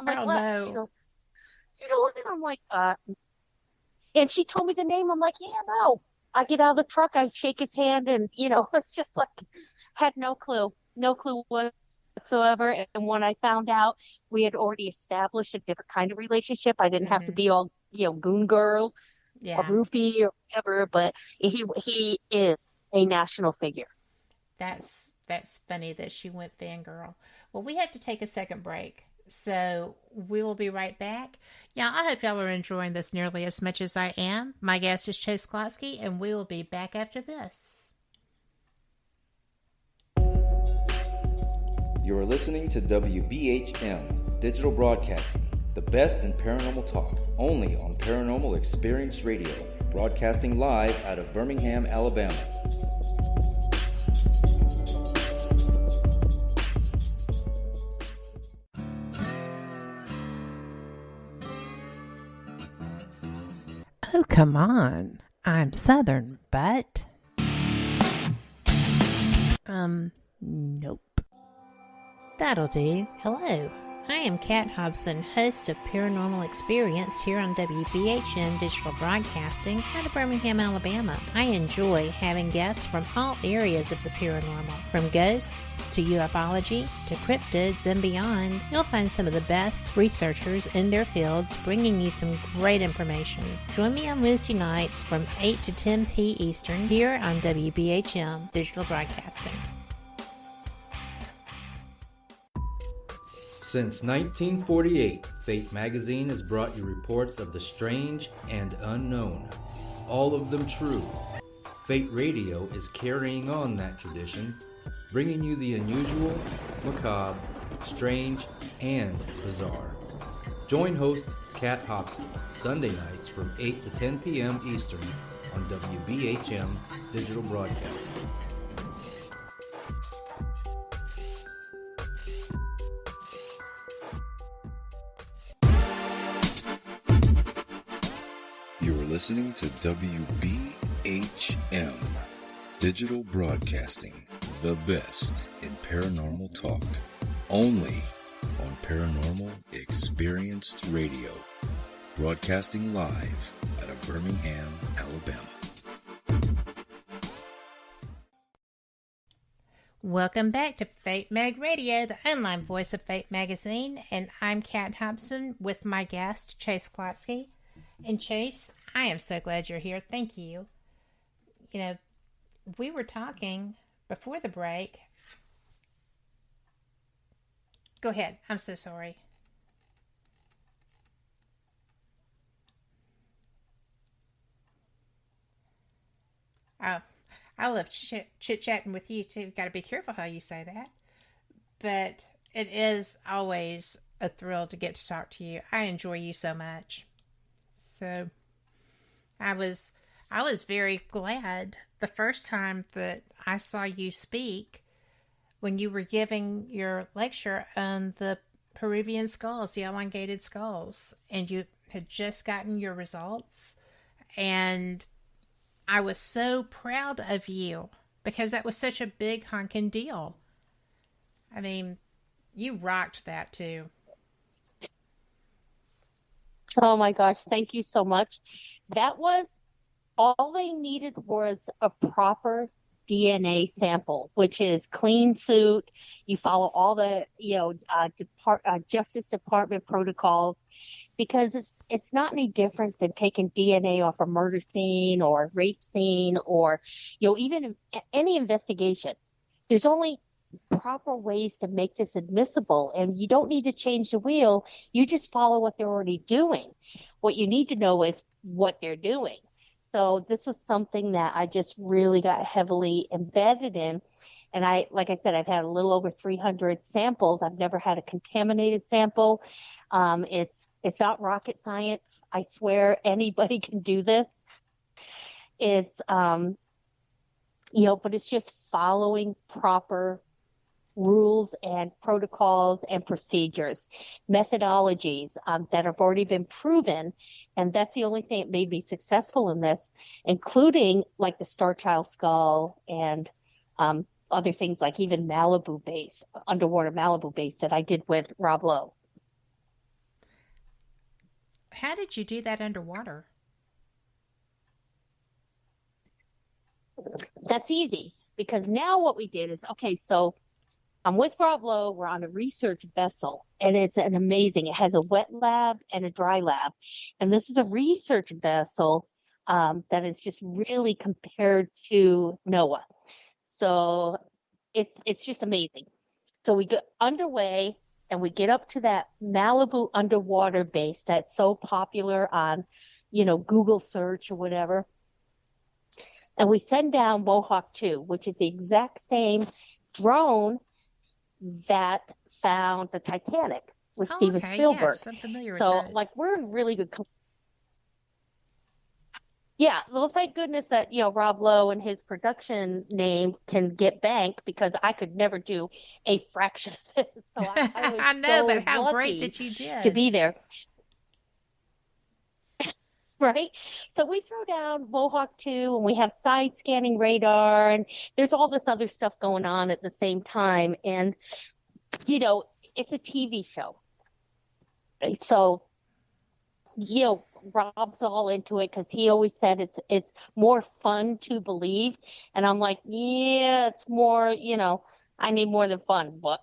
I'm like, "What?" No. She goes, and I'm like, and she told me the name. I'm like, "Yeah, no." I get out of the truck, I shake his hand, and, it's just like, had no clue whatsoever. And when I found out we had already established a different kind of relationship, I didn't have to be all, goon girl, a roofie or whatever, but he is a national figure. That's funny that she went fangirl. Well, we have to take a second break, so we will be right back. Yeah, I hope y'all are enjoying this nearly as much as I am. My guest is Chase Kloetzke, and we will be back after this. You are listening to WBHM Digital Broadcasting, the best in paranormal talk, only on Paranormal Experience Radio, broadcasting live out of Birmingham, Alabama. Oh, come on. I'm Southern, but... Nope. That'll do. Hello. I am Kat Hobson, host of Paranormal Experience here on WBHM Digital Broadcasting out of Birmingham, Alabama. I enjoy having guests from all areas of the paranormal, from ghosts to ufology to cryptids and beyond. You'll find some of the best researchers in their fields bringing you some great information. Join me on Wednesday nights from 8 to 10 p. Eastern here on WBHM Digital Broadcasting. Since 1948, Fate magazine has brought you reports of the strange and unknown, all of them true. Fate Radio is carrying on that tradition, bringing you the unusual, macabre, strange, and bizarre. Join host Kat Hobson Sunday nights from 8 to 10 p.m. Eastern on WBHM Digital Broadcasting. You're listening to WBHM Digital Broadcasting, the best in paranormal talk, only on Paranormal Experienced Radio, broadcasting live out of Birmingham, Alabama. Welcome back to Fate Mag Radio, the online voice of Fate Magazine, and I'm Kat Hobson with my guest, Chase Kloetzke. And Chase, I am so glad you're here. Thank you. You know, we were talking before the break. Go ahead. I'm so sorry. Oh, I love chit-chatting with you, too. Got to be careful how you say that. But it is always a thrill to get to talk to you. I enjoy you so much. So I was very glad the first time that I saw you speak when you were giving your lecture on the Peruvian skulls, the elongated skulls, and you had just gotten your results. And I was so proud of you because that was such a big honking deal. I mean, you rocked that too. Oh my gosh, thank you so much. That was all they needed was a proper DNA sample, which is clean suit. You follow all the, Justice Department protocols, because it's not any different than taking DNA off a murder scene or a rape scene or, even any investigation. There's only proper ways to make this admissible, and you don't need to change the wheel. You just follow what they're already doing. What you need to know is what they're doing. So this was something that I just really got heavily embedded in. And like I said, I've had a little over 300 samples. I've never had a contaminated sample. It's not rocket science. I swear anybody can do this. It's, but it's just following proper rules and protocols and procedures, methodologies that have already been proven. And that's the only thing that made me successful in this, including like the Star Child skull and other things like even Malibu base, underwater Malibu base that I did with Rob Lowe. How did you do that underwater? That's easy, because now what we did is, so I'm with Rob Lowe. We're on a research vessel, and it's it has a wet lab and a dry lab. And this is a research vessel that is just really compared to NOAA. So it's just amazing. So we get underway, and we get up to that Malibu underwater base that's so popular on, Google search or whatever. And we send down Mohawk 2, which is the exact same drone that found the Titanic with Steven Spielberg. Yes, I'm familiar with so, those. we're in really good. Yeah, well, thank goodness that Rob Lowe and his production name can get bank, because I could never do a fraction of this. So I was I know, so but how great lucky that you did to be there. Right? So we throw down Mohawk 2, and we have side scanning radar, and there's all this other stuff going on at the same time. And, it's a TV show. So, Rob's all into it, because he always said it's more fun to believe. And I'm like, yeah, it's more, I need more than fun. But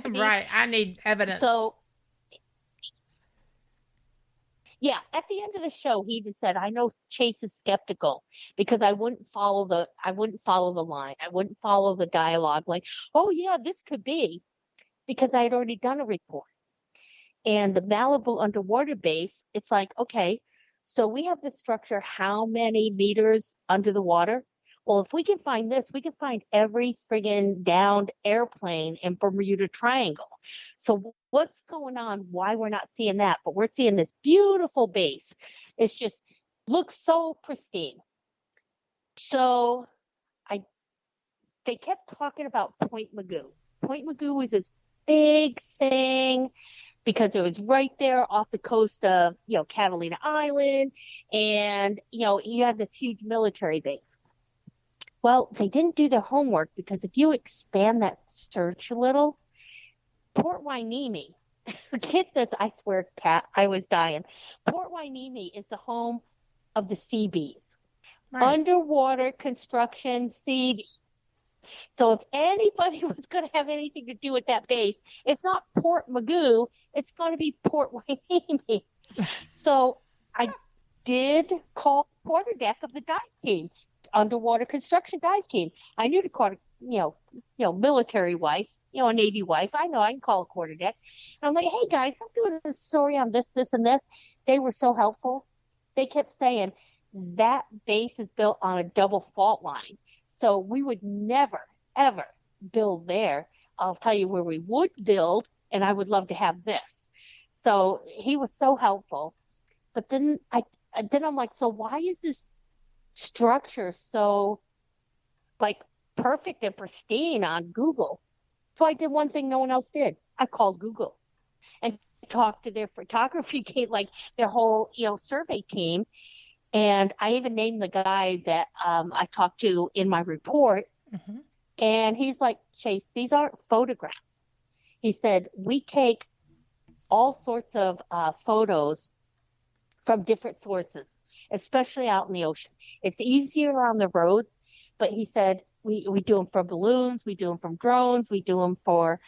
right. I need evidence. So, yeah, at the end of the show, he even said, I know Chase is skeptical because I wouldn't follow the line. I wouldn't follow the dialogue like, oh, yeah, this could be. because I had already done a report. And the Malibu underwater base, it's like, okay, so we have this structure how many meters under the water? Well, if we can find this, we can find every friggin' downed airplane in Bermuda Triangle. So what's going on? Why we're not seeing that? But we're seeing this beautiful base. It's just looks so pristine. So they kept talking about Point Magoo. Point Magoo was this big thing because it was right there off the coast of, Catalina Island. And, you had this huge military base. Well, they didn't do their homework because if you expand that search a little, Port Hueneme, get this, I swear, Kat, I was dying. Port Hueneme is the home of the sea bees. Right. Underwater construction sea bees. So if anybody was going to have anything to do with that base, it's not Port Magoo, it's going to be Port Hueneme. So I did call the quarterdeck of the dive team, underwater construction dive team. I knew to call, military wife, a Navy wife. I know I can call a quarterdeck. And I'm like, hey guys, I'm doing a story on this, this, and this. They were so helpful. They kept saying that base is built on a double fault line. So we would never, ever build there. I'll tell you where we would build, and I would love to have this. So he was so helpful. But then I'm like, so why is this structure so perfect and pristine on Google? So I did one thing no one else did. I called Google and talked to their photography team, their whole survey team. And I even named the guy that I talked to in my report. Mm-hmm. And he's like, Chase, these aren't photographs. He said, we take all sorts of photos from different sources, especially out in the ocean. It's easier on the roads, but he said, we do them from balloons, we do them from drones, we do them for,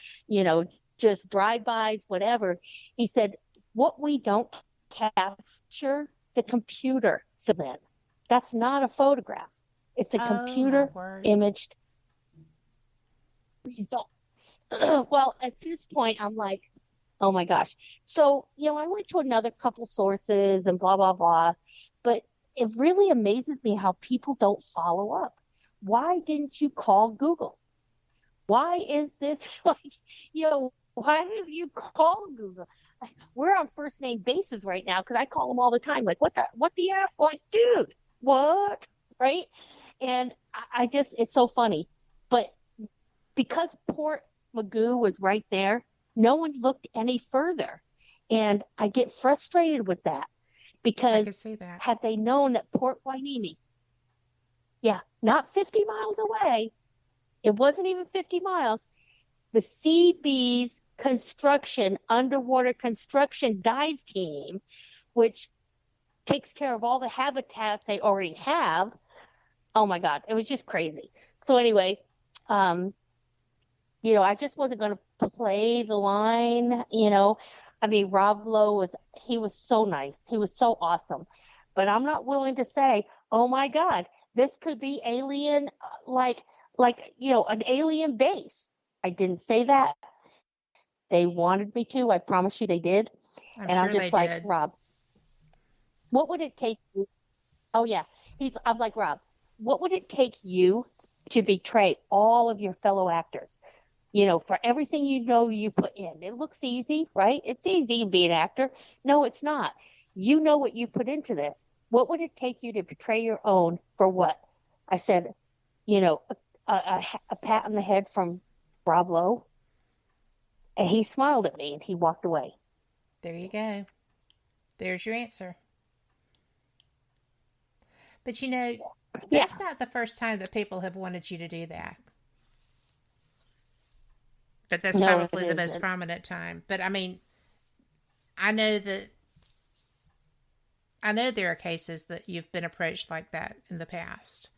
just drive-bys, whatever. He said, what we don't capture, the computer fills in. That's not a photograph. It's a computer imaged result. Well, at this point, I'm like, oh my gosh. So, I went to another couple sources and blah, blah, blah. But it really amazes me how people don't follow up. Why didn't you call Google? Why is this why did you call Google? We're on first name basis right now because I call them all the time. Like, what the F? Like, dude, what? Right? And I just, it's so funny. But because Port Magoo was right there, no one looked any further. And I get frustrated with that because I can see that. Had they known that Port Hueneme, not 50 miles away, it wasn't even 50 miles, the Seabees construction, underwater construction dive team, which takes care of all the habitats they already have. Oh my God, it was just crazy. So anyway, I just wasn't going to play the line, I mean, Rob Lowe he was so nice. He was so awesome. But I'm not willing to say, oh my God, this could be alien, an alien base. I didn't say that. They wanted me to. I promise you they did. I'm just like, did. Rob, what would it take you? Oh yeah. I'm like, Rob, what would it take you to betray all of your fellow actors? For everything you put in. It looks easy, right? It's easy to be an actor. No, it's not. You know what you put into this. What would it take you to betray your own for what? I said, a pat on the head from Rob Lowe. And he smiled at me and he walked away. There you go. There's your answer. But that's not the first time that people have wanted you to do that. But that's probably the most prominent time. But I mean, I know there are cases that you've been approached like that in the past.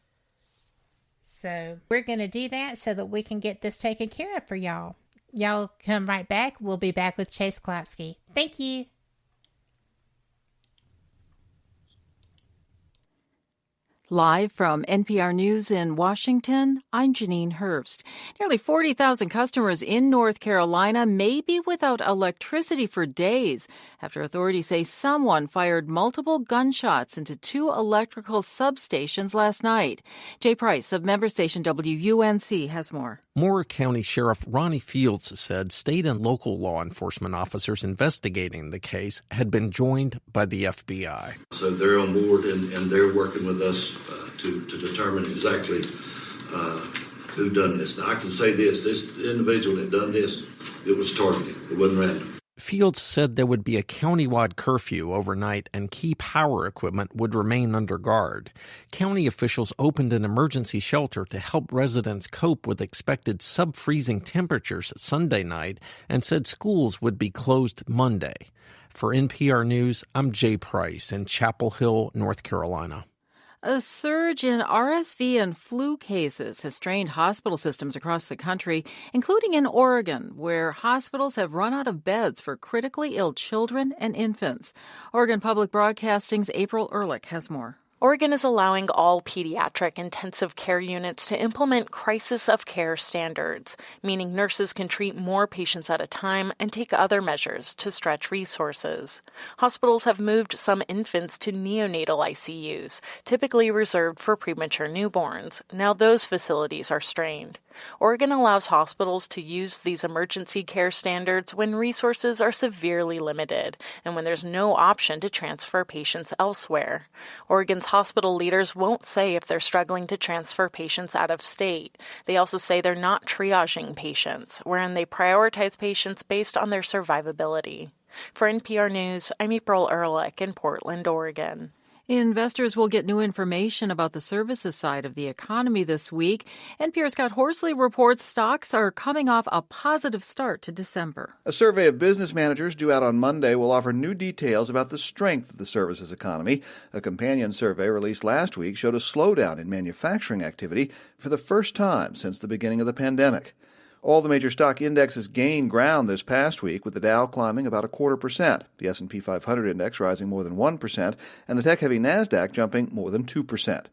So we're going to do that so that we can get this taken care of for y'all. Y'all come right back. We'll be back with Chase Kloetzke. Thank you. Live from NPR News in Washington, I'm Janine Herbst. Nearly 40,000 customers in North Carolina may be without electricity for days after authorities say someone fired multiple gunshots into two electrical substations last night. Jay Price of member station WUNC has more. Moore County Sheriff Ronnie Fields said state and local law enforcement officers investigating the case had been joined by the FBI. So they're on board and they're working with us to determine exactly who done this. Now, I can say this individual that done this, it was targeted. It wasn't random. Fields said there would be a county-wide curfew overnight and key power equipment would remain under guard. County officials opened an emergency shelter to help residents cope with expected sub-freezing temperatures Sunday night and said schools would be closed Monday. For NPR News, I'm Jay Price in Chapel Hill, North Carolina. A surge in RSV and flu cases has strained hospital systems across the country, including in Oregon, where hospitals have run out of beds for critically ill children and infants. Oregon Public Broadcasting's April Ehrlich has more. Oregon is allowing all pediatric intensive care units to implement crisis of care standards, meaning nurses can treat more patients at a time and take other measures to stretch resources. Hospitals have moved some infants to neonatal ICUs, typically reserved for premature newborns. Now those facilities are strained. Oregon allows hospitals to use these emergency care standards when resources are severely limited and when there's no option to transfer patients elsewhere. Oregon's hospital leaders won't say if they're struggling to transfer patients out of state. They also say they're not triaging patients, wherein they prioritize patients based on their survivability. For NPR News, I'm April Ehrlich in Portland, Oregon. Investors will get new information about the services side of the economy this week. NPR's Scott Horsley reports stocks are coming off a positive start to December. A survey of business managers due out on Monday will offer new details about the strength of the services economy. A companion survey released last week showed a slowdown in manufacturing activity for the first time since the beginning of the pandemic. All the major stock indexes gained ground this past week, with the Dow climbing about 0.25%, the S&P 500 index rising more than 1%, and the tech-heavy NASDAQ jumping more than 2%.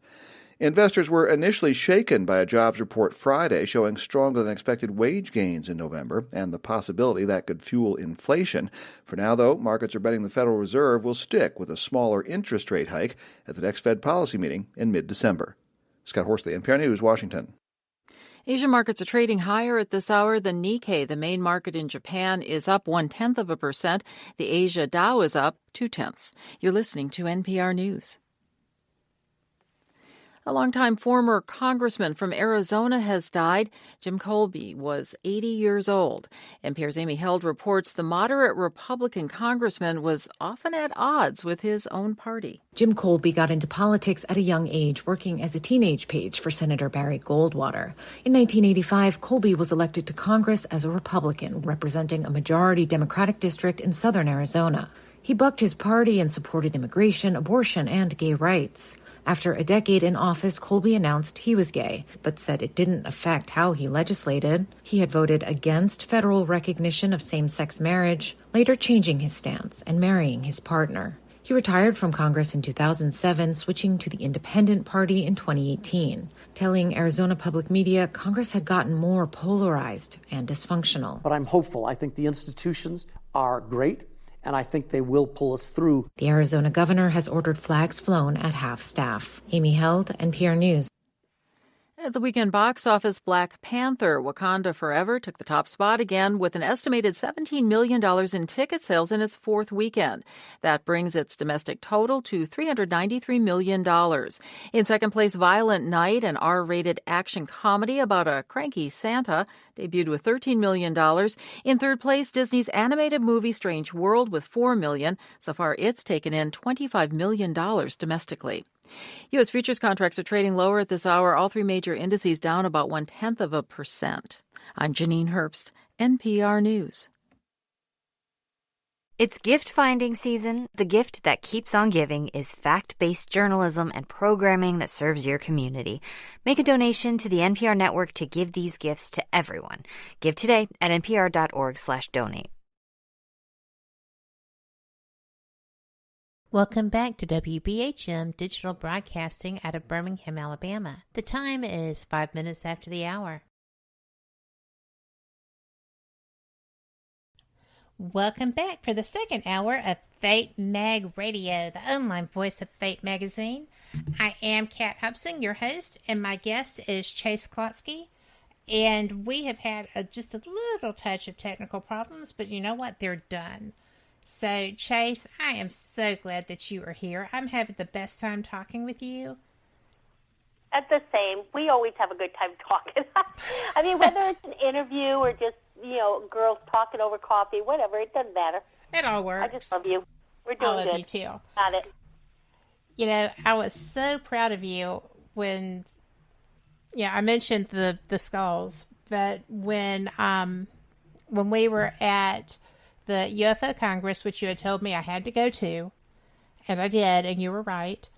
Investors were initially shaken by a jobs report Friday showing stronger-than-expected wage gains in November and the possibility that could fuel inflation. For now, though, markets are betting the Federal Reserve will stick with a smaller interest rate hike at the next Fed policy meeting in mid-December. Scott Horsley, NPR News, Washington. Asian markets are trading higher at this hour. The Nikkei, the main market in Japan, is up 0.1%. The Asia Dow is up 0.2%. You're listening to NPR News. A longtime former congressman from Arizona has died. Jim Colby was 80 years old. NPR's Amy Held reports the moderate Republican congressman was often at odds with his own party. Jim Colby got into politics at a young age, working as a teenage page for Senator Barry Goldwater. In 1985, Colby was elected to Congress as a Republican, representing a majority Democratic district in southern Arizona. He bucked his party and supported immigration, abortion, and gay rights. After a decade in office, Colby announced he was gay, but said it didn't affect how he legislated. He had voted against federal recognition of same-sex marriage, later changing his stance and marrying his partner. He retired from Congress in 2007, switching to the Independent Party in 2018, telling Arizona Public Media Congress had gotten more polarized and dysfunctional. But I'm hopeful. I think the institutions are great, and I think they will pull us through. The Arizona governor has ordered flags flown at half staff. Amy Held, NPR News. At the weekend box office, Black Panther: Wakanda Forever took the top spot again with an estimated $17 million in ticket sales in its fourth weekend. That brings its domestic total to $393 million. In second place, Violent Night, an R-rated action comedy about a cranky Santa, debuted with $13 million. In third place, Disney's animated movie Strange World with $4 million. So far, it's taken in $25 million domestically. U.S. futures contracts are trading lower at this hour. All three major indices down about 0.1%. I'm Janine Herbst, NPR News. It's gift finding season. The gift that keeps on giving is fact-based journalism and programming that serves your community. Make a donation to the NPR network to give these gifts to everyone. Give today at npr.org/donate. Welcome back to WBHM Digital Broadcasting out of Birmingham, Alabama. The time is 5 minutes after the hour. Welcome back for the second hour of Fate Mag Radio, the online voice of Fate Magazine. I am Kat Hubson, your host, and my guest is Chase Kloetzke. And we have had just a little touch of technical problems, but you know what? They're done. So, Chase, I am so glad that you are here. I'm having the best time talking with you. At the same. We always have a good time talking. I mean, whether it's an interview or just, girls talking over coffee, whatever, it doesn't matter. It all works. I just love you. We're doing good. I love you, too. Got it. I was so proud of you when, I mentioned the skulls, but when we were at the UFO Congress, which you had told me I had to go to, and I did, and you were right.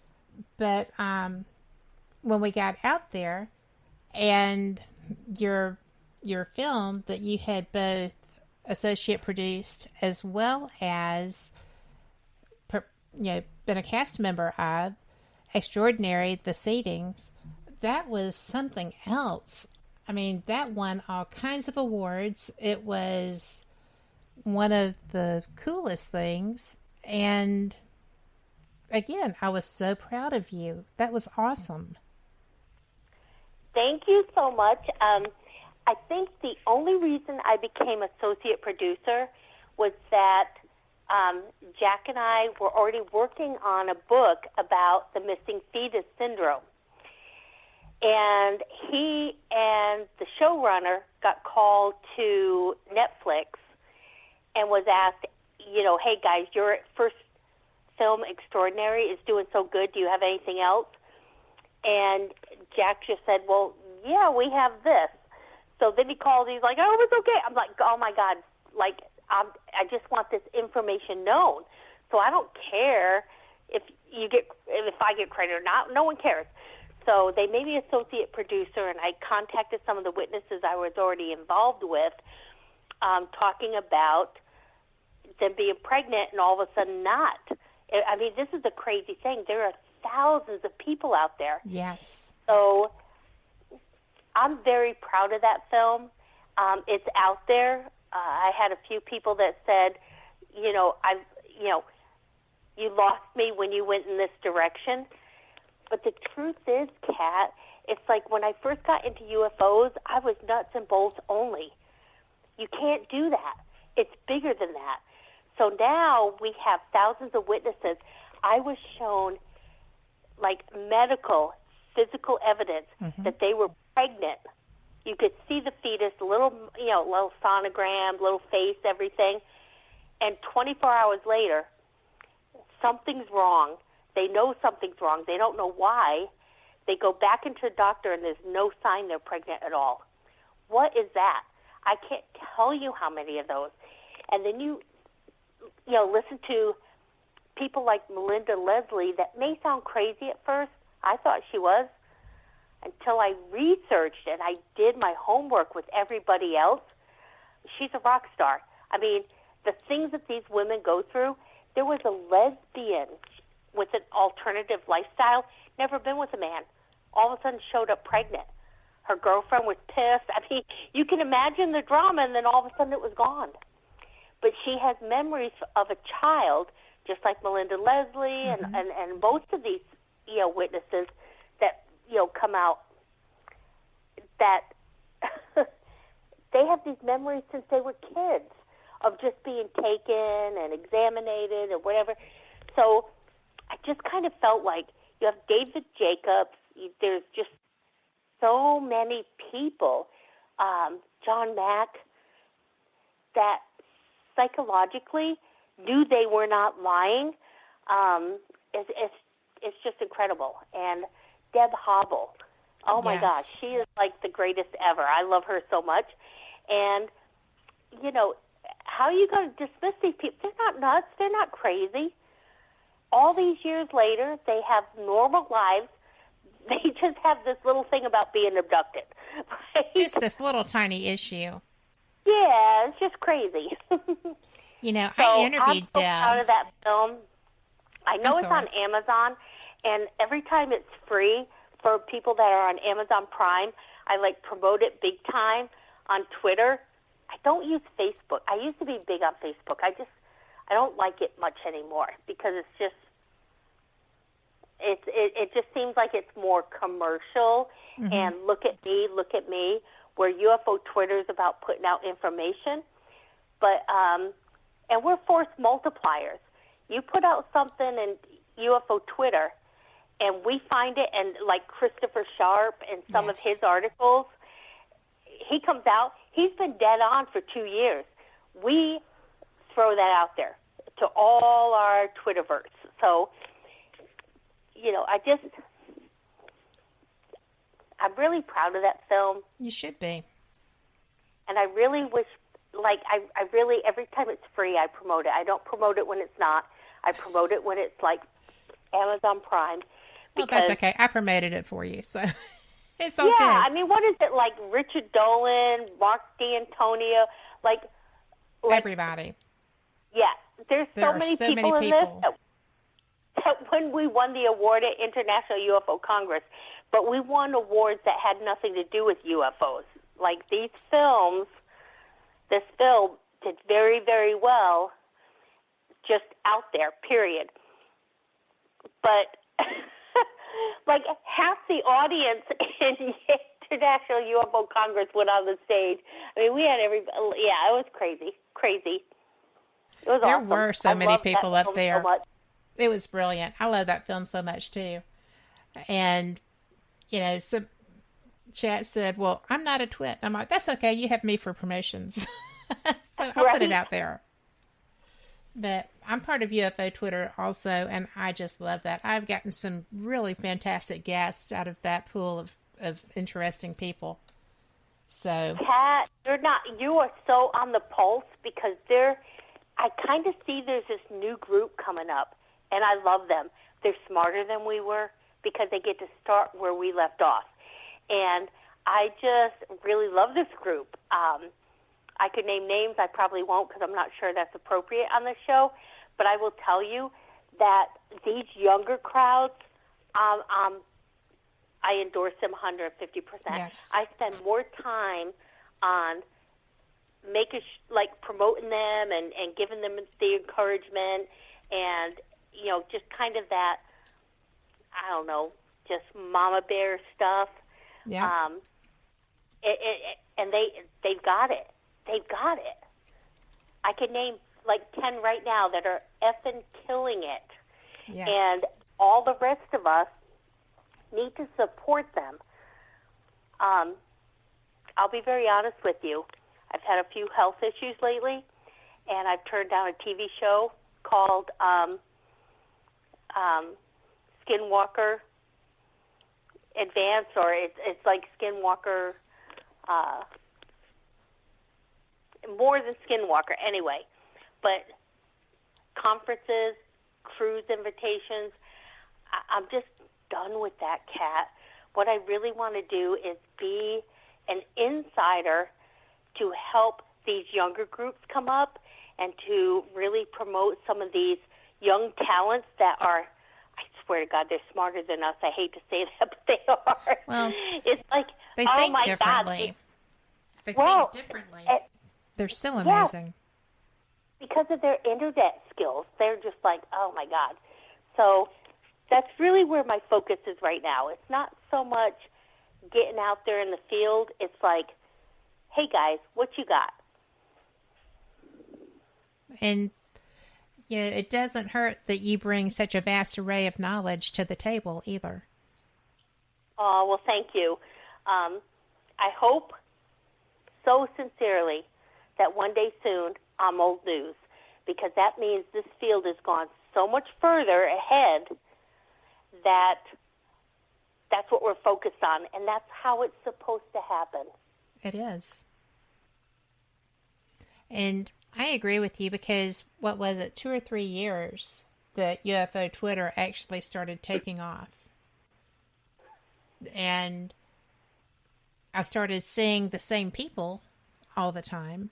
But when we got out there, and your film that you had both associate produced as well as been a cast member of Extraordinary, The Seedings, that was something else. I mean, that won all kinds of awards. It was one of the coolest things, and again, I was so proud of you. That was awesome. Thank you so much. I think the only reason I became associate producer was that Jack and I were already working on a book about the missing fetus syndrome. And he and the showrunner got called to Netflix and was asked, hey guys, your first film, Extraordinary, is doing so good. Do you have anything else? And Jack just said, well, yeah, we have this. So then he called, he's like, oh, it's okay. I'm like, oh my God, I just want this information known. So I don't care if I get credit or not. No one cares. So they made me associate producer, and I contacted some of the witnesses I was already involved with, talking about them being pregnant and all of a sudden not. I mean, this is a crazy thing. There are thousands of people out there. Yes. So I'm very proud of that film. It's out there. I had a few people that said, you lost me when you went in this direction. But the truth is, Kat, it's like when I first got into UFOs, I was nuts and bolts only. You can't do that. It's bigger than that. So now we have thousands of witnesses. I was shown, medical, physical evidence that they were pregnant. You could see the fetus, little sonogram, little face, everything. And 24 hours later, something's wrong. They know something's wrong. They don't know why. They go back into the doctor, and there's no sign they're pregnant at all. What is that? I can't tell you how many of those. And then you listen to people like Melinda Leslie that may sound crazy at first. I thought she was, until I researched it. I did my homework with everybody else. She's a rock star. I mean, the things that these women go through. There was a lesbian with an alternative lifestyle, never been with a man, all of a sudden showed up pregnant. Her girlfriend was pissed. I mean, you can imagine the drama, and then all of a sudden it was gone. But she has memories of a child, just like Melinda Leslie and most of these, witnesses that, come out, that they have these memories since they were kids of just being taken and examined or whatever. So I just kind of felt like you have David Jacobs. There's just so many people, John Mack, that psychologically knew they were not lying. It's just incredible. And Deb Hobble, oh my gosh, she is like the greatest ever. I love her so much. And, how are you going to dismiss these people? They're not nuts. They're not crazy. All these years later, they have normal lives. They just have this little thing about being abducted. Right? Just this little tiny issue. Yeah, it's just crazy. I interviewed I'm so proud of that film. I know it's on Amazon, and every time it's free for people that are on Amazon Prime, I promote it big time on Twitter. I don't use Facebook. I used to be big on Facebook. I don't like it much anymore because it's just it just seems like it's more commercial and look at me, where UFO Twitter is about putting out information. But and we're force multipliers. You put out something in UFO Twitter, and we find it, and like Christopher Sharp and some of his articles, he comes out, he's been dead on for 2 years. We throw that out there to all our Twitterverse. So, I'm really proud of that film. You should be. And I really wish, I really, every time it's free, I promote it. I don't promote it when it's not. I promote it when it's Amazon Prime. Well, that's okay. I promoted it for you, so it's okay. Yeah, I mean, what is it, Richard Dolan, Mark D'Antonio, everybody. Yeah, there so many people in this that when we won the award at International UFO Congress, but we won awards that had nothing to do with UFOs. These films, this film did very, very well just out there, period. But half the audience in International UFO Congress went on the stage. I mean, we had everybody. Yeah, it was crazy. It was awesome. There were so many people up there. So it was brilliant. I love that film so much too. And some chat said, "Well, I'm not a twit." I'm like, "That's okay. You have me for promotions." So I'll put it out there. But I'm part of UFO Twitter also, and I just love that. I've gotten some really fantastic guests out of that pool of interesting people. So, Kat, you are so on the pulse because I kind of see there's this new group coming up, and I love them. They're smarter than we were because they get to start where we left off. And I just really love this group. I could name names. I probably won't because I'm not sure that's appropriate on this show. But I will tell you that these younger crowds, I endorse them 150%. Yes. I spend more time on promoting them and giving them the encouragement and, just kind of that, I don't know, just mama bear stuff. Yeah. And they've got it. They've got it. I could name 10 right now that are effing killing it. Yes. And all the rest of us need to support them. I'll be very honest with you. I've had a few health issues lately, and I've turned down a TV show called Skinwalker Advanced, or it's like Skinwalker, more than Skinwalker anyway. But conferences, cruise invitations, I'm just done with that, Kat. What I really want to do is be an insider to help these younger groups come up and to really promote some of these young talents that are, I swear to God, they're smarter than us. I hate to say that, but they are. Well, it's they oh think my differently. God. They think differently. They're so amazing. Because of their internet skills. They're just oh my God. So that's really where my focus is right now. It's not so much getting out there in the field. It's hey guys, what you got? And it doesn't hurt that you bring such a vast array of knowledge to the table either. Oh, well, thank you. I hope so sincerely that one day soon I'm old news, because that means this field has gone so much further ahead that that's what we're focused on, and that's how it's supposed to happen. It is. And I agree with you because, 2 or 3 years that UFO Twitter actually started taking off. And I started seeing the same people all the time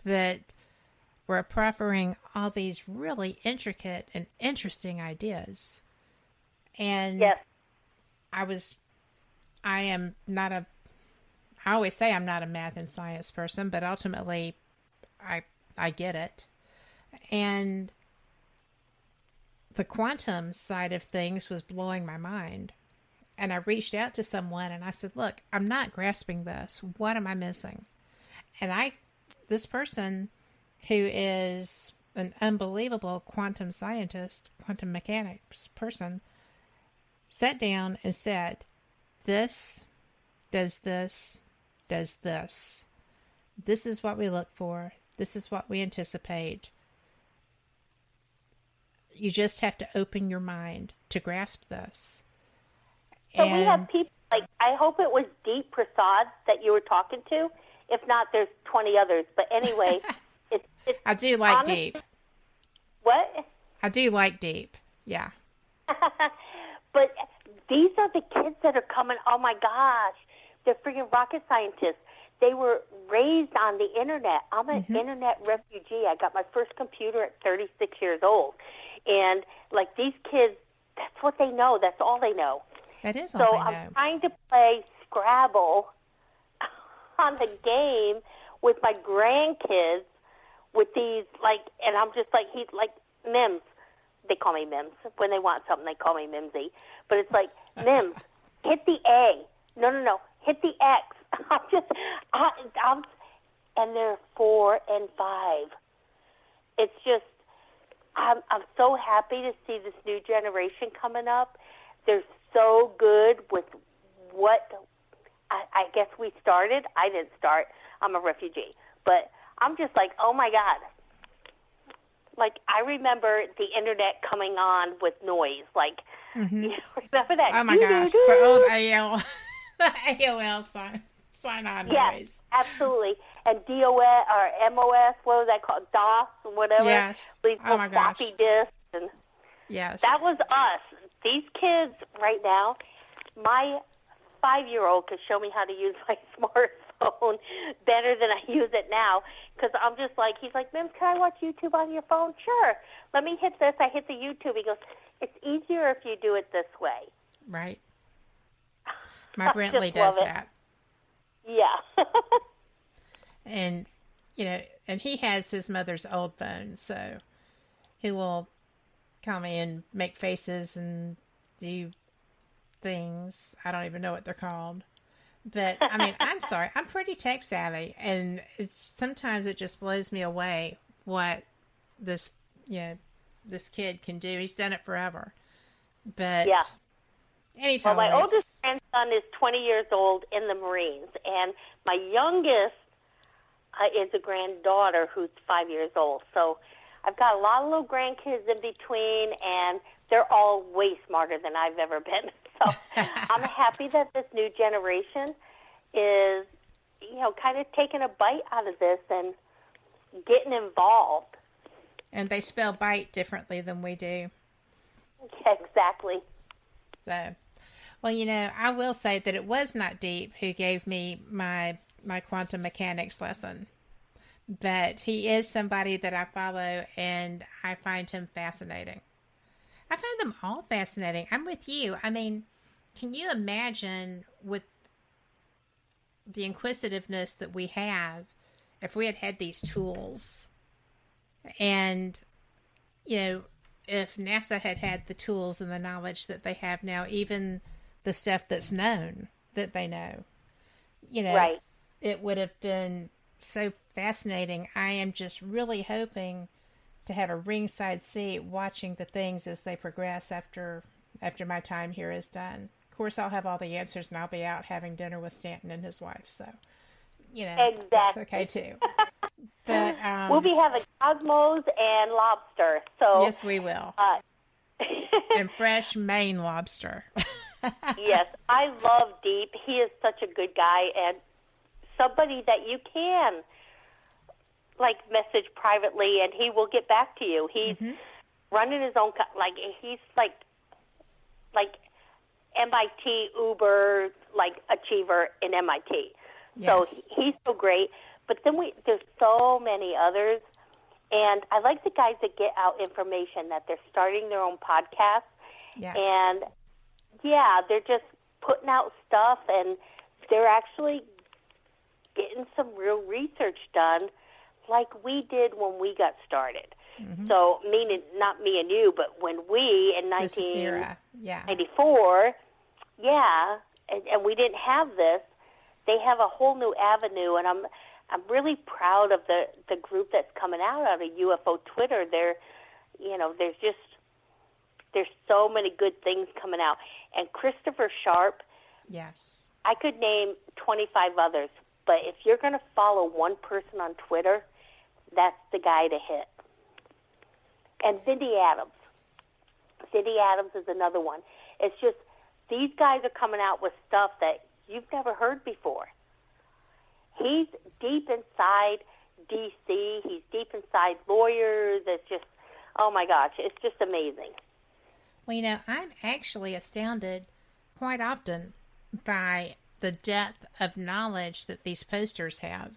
that were proffering all these really intricate and interesting ideas. And yes. I always say I'm not a math and science person, but ultimately I get it. And the quantum side of things was blowing my mind. And I reached out to someone and I said, look, I'm not grasping this. What am I missing? And this person who is an unbelievable quantum scientist, quantum mechanics person, sat down and said, this does this, does this. This is what we look for. This is what we anticipate. You just have to open your mind to grasp this. So we have people, like, I hope it was Deep Prasad that you were talking to. If not, there's 20 others. But anyway, it's I do like honest. Deep. What? I do like Deep, yeah. But these are the kids that are coming, oh my gosh, they're freaking rocket scientists. They were raised on the internet. I'm an internet refugee. I got my first computer at 36 years old. And, like, these kids, that's what they know. That's all they know. That is all so they know. I'm trying to play Scrabble on the game with my grandkids with these, like, and I'm just like, he's like, Mims. They call me Mims. When they want something, they call me Mimsy. But it's like, Mims, hit the A. No, hit the X. And they're 4 and 5. It's just, I'm so happy to see this new generation coming up. They're so good with what I guess we started. I didn't start. I'm a refugee. But I'm just like, oh, my God. Like, I remember the internet coming on with noise. Like, you remember that? Oh, my gosh. For old AOL, AOL sign-on noise. Yes, absolutely. And DOS or MOS, what was that called? DOS, whatever. Yes. These Oh, my gosh. floppy disks. And yes. that was us. These kids right now, my 5-year-old could show me how to use my smartphone better than I use it now. Because I'm just like, he's like, Mims, can I watch YouTube on your phone? Sure. Let me hit this. I hit the YouTube. He goes, it's easier if you do it this way. Right. My Brentley does that. Yeah. And, and he has his mother's old phone, so he will call me and make faces and do things. I don't even know what they're called. But, I mean, I'm sorry. I'm pretty tech savvy, and sometimes it just blows me away what this kid can do. He's done it forever. But yeah. Anytime. Well, my oldest grandson is 20 years old in the Marines, and my youngest is a granddaughter who's 5 years old. So I've got a lot of little grandkids in between, and they're all way smarter than I've ever been. So I'm happy that this new generation is, kind of taking a bite out of this and getting involved. And they spell bite differently than we do. Exactly. So, well, I will say that it was not Deep who gave me my quantum mechanics lesson. But he is somebody that I follow, and I find him fascinating. I find them all fascinating. I'm with you. I mean, can you imagine with the inquisitiveness that we have if we had these tools? And, if NASA had the tools and the knowledge that they have now, even the stuff that's known that they know, right. It would have been so fascinating. I am just really hoping to have a ringside seat watching the things as they progress after my time here is done. Of course, I'll have all the answers, and I'll be out having dinner with Stanton and his wife, so, exactly. That's okay, too. But we'll be having cosmos and lobster. So yes, we will. And fresh Maine lobster. Yes, I love Deep. He is such a good guy and somebody that you can message privately, and he will get back to you. He's running his own he's like MIT Uber achiever in MIT. Yes. So he's so great. But then there's so many others, And I like the guys that get out information, that they're starting their own podcast. Yes. And, yeah, they're just putting out stuff, and they're actually getting some real research done like we did when we got started. Mm-hmm. So, meaning not me and you, but when we, in This era. Yeah. 1994, yeah, and we didn't have this, they have a whole new avenue, and I'm really proud of the group that's coming out of UFO Twitter. There's so many good things coming out. And Christopher Sharp, yes, I could name 25 others, but if you're going to follow one person on Twitter, that's the guy to hit. And Vinny Adams. Vinny Adams is another one. It's just these guys are coming out with stuff that you've never heard before. He's deep inside D.C. He's deep inside lawyers. It's just, oh, my gosh, it's just amazing. Well, I'm actually astounded quite often by the depth of knowledge that these posters have.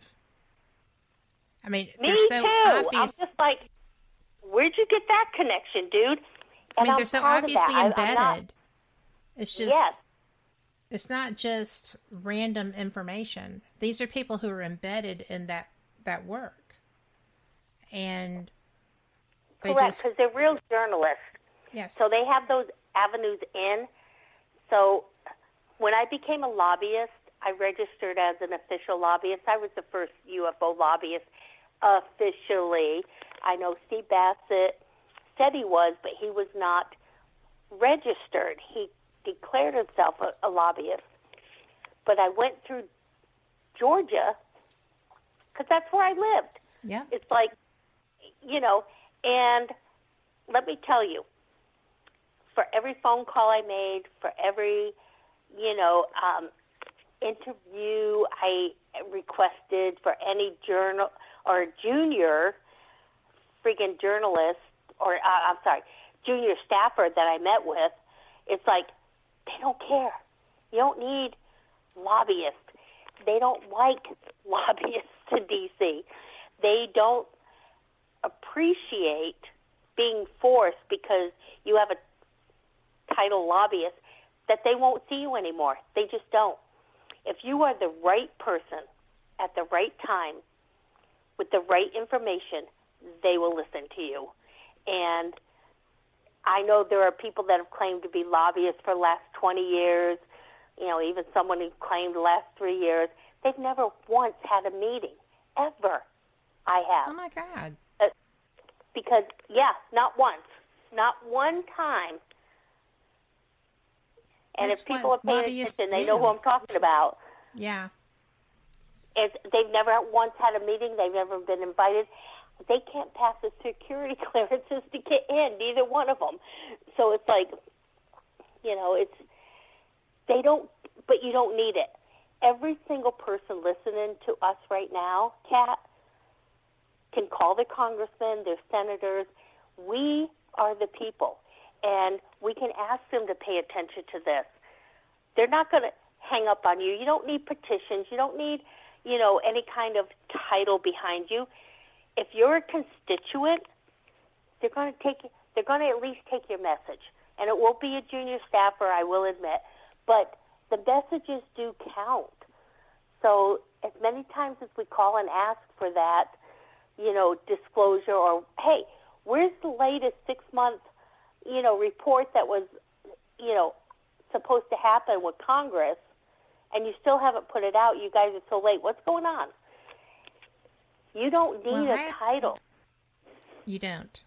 I mean, Me they're so too. obvious. I'm just like, where'd you get that connection, dude? I mean, And they're I'm so proud of that. obviously embedded. I'm not, it's just, yes. It's not just random information. These are people who are embedded in that work. And they Correct, just, because they're real journalists. yes. So they have those avenues in. So when I became a lobbyist, I registered as an official lobbyist. I was the first UFO lobbyist officially. I know Steve Bassett said he was, but he was not registered. He declared himself a lobbyist. But I went through Georgia because that's where I lived. Yeah. It's like, and let me tell you, for every phone call I made, for every, interview I requested, for any journal or junior freaking journalist or, junior staffer that I met with, it's like, they don't care. You don't need lobbyists. They don't like lobbyists in D.C. They don't appreciate being forced because you have a title lobbyist that they won't see you anymore. They just don't. If you are the right person at the right time with the right information, they will listen to you. And I know there are people that have claimed to be lobbyists for the last 20 years, even someone who claimed the last 3 years. They've never once had a meeting, ever. I have. Oh, my God. Because, not once. Not one time. And That's if people are what paying lobbyists attention, they do. know who I'm talking about. Yeah. They've never once had a meeting. They've never been invited. They can't pass the security clearances to get in, neither one of them. So it's like, they don't, but you don't need it. Every single person listening to us right now, Kat, can call their congressmen, their senators. We are the people, and we can ask them to pay attention to this. They're not going to hang up on you. You don't need petitions. You don't need, any kind of title behind you. If you're a constituent, they're going to at least take your message. And it won't be a junior staffer, I will admit, but the messages do count. So as many times as we call and ask for that, disclosure, or, hey, where's the latest 6-month, report that was, supposed to happen with Congress, and you still haven't put it out, you guys are so late. What's going on? You don't need a title. You don't.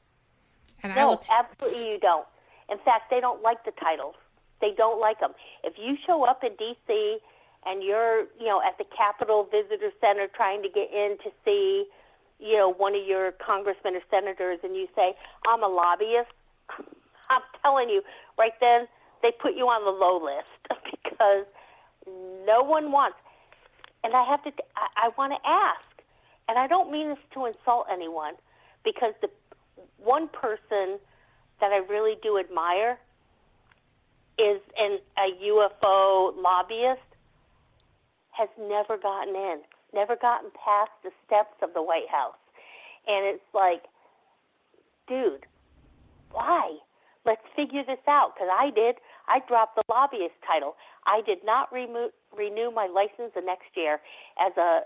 And No, absolutely you don't. In fact, they don't like the titles. They don't like them. If you show up in D.C. and you're, at the Capitol Visitor Center trying to get in to see, one of your congressmen or senators, and you say, I'm a lobbyist, I'm telling you, right then, they put you on the low list because no one wants. And I want to ask, and I don't mean this to insult anyone, because the one person that I really do admire is a UFO lobbyist, has never gotten in, never gotten past the steps of the White House. And it's like, dude, why? Let's figure this out, because I did. I dropped the lobbyist title. I did not renew my license the next year as a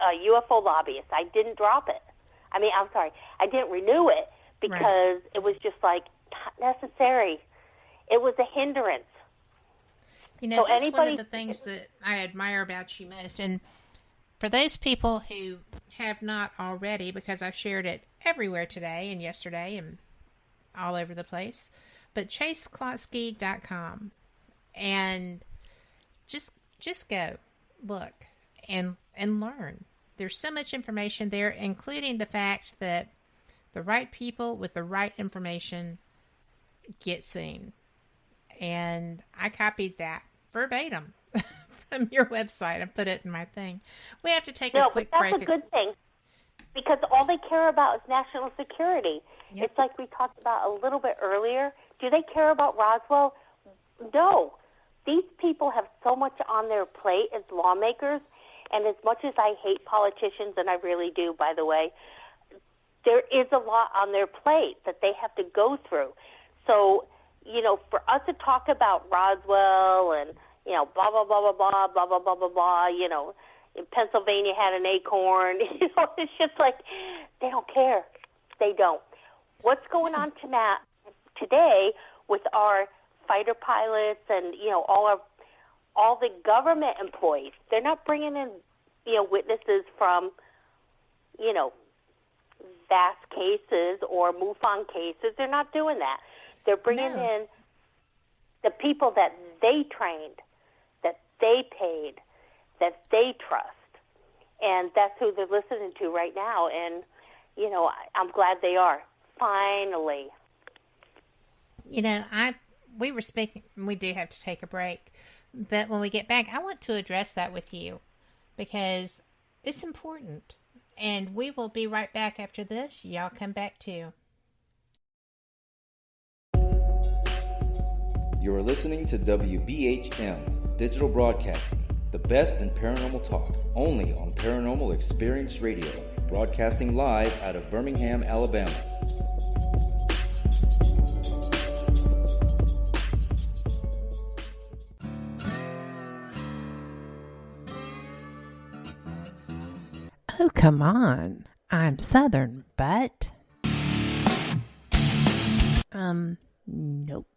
UFO lobbyist. I didn't drop it. I didn't renew it because it was just like not necessary. It was a hindrance. You know, that's one of the things that I admire about you most. And for those people who have not already, because I've shared it everywhere today and yesterday and all over the place, but ChaseKloetzke.com, and just go look and learn. There's so much information there, including the fact that the right people with the right information get seen. And I copied that verbatim from your website and put it in my thing. We have to take a quick break. That's a good thing, because all they care about is national security. Yep. It's like we talked about a little bit earlier. Do they care about Roswell? No. These people have so much on their plate as lawmakers, and as much as I hate politicians, and I really do, by the way, there is a lot on their plate that they have to go through. So, for us to talk about Roswell and, blah, blah, blah, blah, blah, blah, blah, blah, blah, blah, in Pennsylvania had an acorn, it's just like, they don't care. They don't. What's going on today with our fighter pilots and, all the government employees? They're not bringing in, witnesses from, VAS cases or MUFON cases. They're not doing that. They're bringing in the people that they trained, that they paid, that they trust. And that's who they're listening to right now. And, I'm glad they are. Finally. We were speaking, we do have to take a break. But when we get back, I want to address that with you because it's important. And we will be right back after this. Y'all come back too. You're listening to WBHM Digital Broadcasting, the best in paranormal talk, only on Paranormal Experience Radio, broadcasting live out of Birmingham, Alabama. Oh, come on. I'm Southern, but... Nope.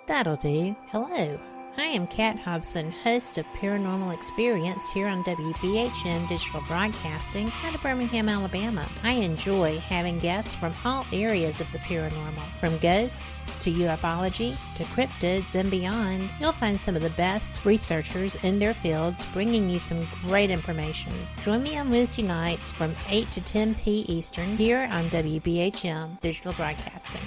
That'll do. Hello. I am Kat Hobson, host of Paranormal Experience here on WBHM Digital Broadcasting out of Birmingham, Alabama. I enjoy having guests from all areas of the paranormal, from ghosts to ufology to cryptids and beyond. You'll find some of the best researchers in their fields bringing you some great information. Join me on Wednesday nights from 8 to 10 p. Eastern here on WBHM Digital Broadcasting.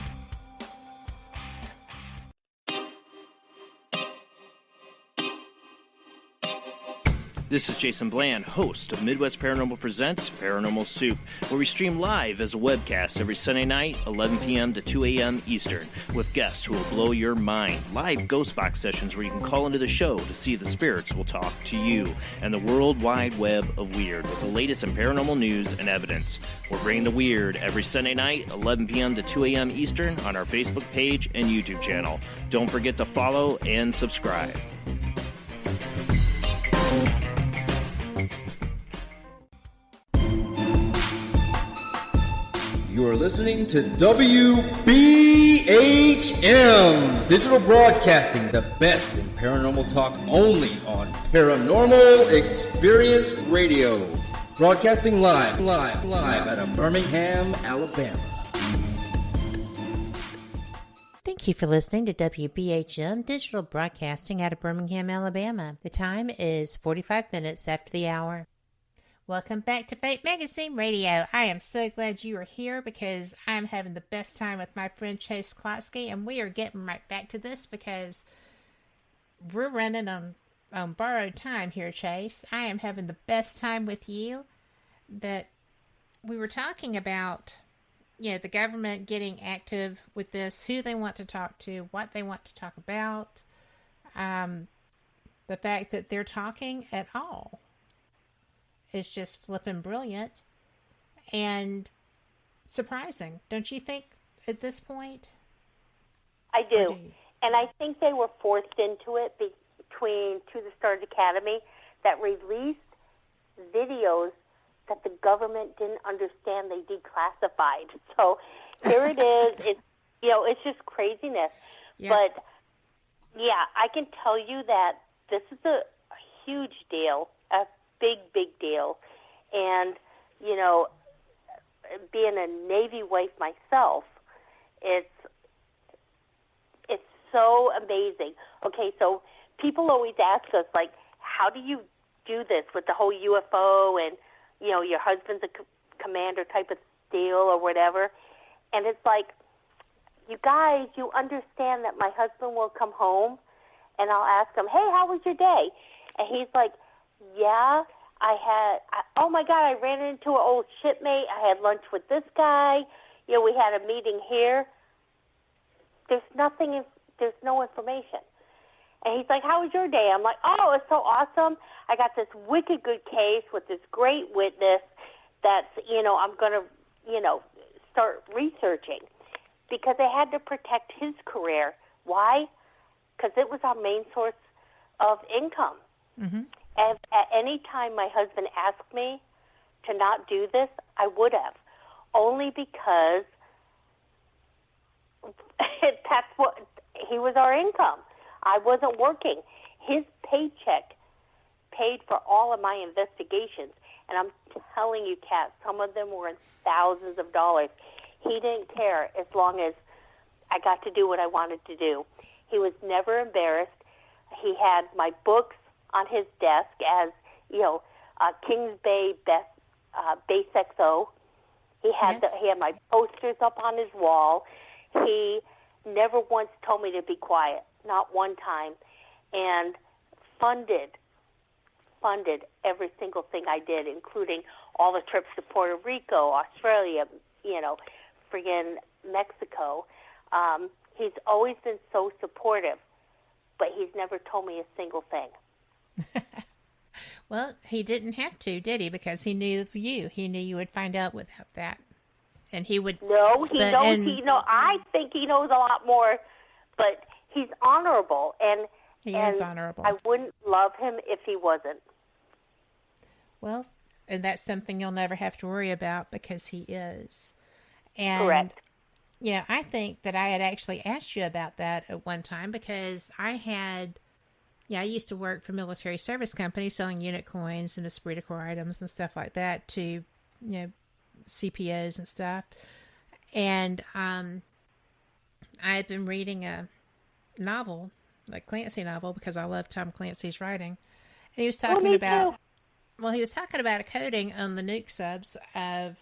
This is Jason Bland, host of Midwest Paranormal Presents Paranormal Soup, where we stream live as a webcast every Sunday night, 11 p.m. to 2 a.m. Eastern, with guests who will blow your mind. Live ghost box sessions where you can call into the show to see if the spirits will talk to you, and the World Wide Web of Weird with the latest in paranormal news and evidence. We're bringing the weird every Sunday night, 11 p.m. to 2 a.m. Eastern on our Facebook page and YouTube channel. Don't forget to follow and subscribe. You are listening to WBHM Digital Broadcasting, the best in paranormal talk, only on Paranormal Experience Radio. Broadcasting live out of Birmingham, Alabama. Thank you for listening to WBHM Digital Broadcasting out of Birmingham, Alabama. The time is 45 minutes after the hour. Welcome back to Fate Magazine Radio. I am so glad you are here because I'm having the best time with my friend Chase Kloetzke, and we are getting right back to this because we're running on borrowed time here, Chase. I am having the best time with you. But we were talking about, the government getting active with this, who they want to talk to, what they want to talk about, the fact that they're talking at all. is just flippin' brilliant and surprising. Don't you think at this point? I do. And I think they were forced into it between To the Stars Academy that released videos that the government didn't understand they declassified. So here it is. It's, it's just craziness. Yeah. But, yeah, I can tell you that this is a huge deal, a big, big deal. And, being a Navy wife myself, it's so amazing. Okay, so people always ask us, like, how do you do this with the whole UFO and, your husband's a commander type of deal or whatever? And it's like, you guys, you understand that my husband will come home and I'll ask him, hey, how was your day? And he's like, yeah, oh my God, I ran into an old shipmate. I had lunch with this guy. We had a meeting here. There's no information. And he's like, how was your day? I'm like, oh, it's so awesome. I got this wicked good case with this great witness that's, I'm going to, start researching because I had to protect his career. Why? Because it was our main source of income. Mm-hmm. And at any time my husband asked me to not do this, I would have, only because that's what he was our income. I wasn't working. His paycheck paid for all of my investigations, and I'm telling you, Kat, some of them were in thousands of dollars. He didn't care as long as I got to do what I wanted to do. He was never embarrassed. He had my books on his desk as, Kings Bay Base XO. He had he had my posters up on his wall. He never once told me to be quiet, not one time, and funded every single thing I did, including all the trips to Puerto Rico, Australia, friggin' Mexico. He's always been so supportive, but he's never told me a single thing. Well, he didn't have to, did he? Because he knew you. He knew you would find out without that. And he would... No, he knows. I think he knows a lot more, but he's honorable. And he is honorable. I wouldn't love him if he wasn't. Well, and that's something you'll never have to worry about because he is. And, correct. I think that I had actually asked you about that at one time because I used to work for military service companies selling unit coins and esprit de corps items and stuff like that to, CPOs and stuff. And I had been reading a novel, like Clancy novel, because I love Tom Clancy's writing. And he was talking about, he was talking about a coding on the nuke subs of,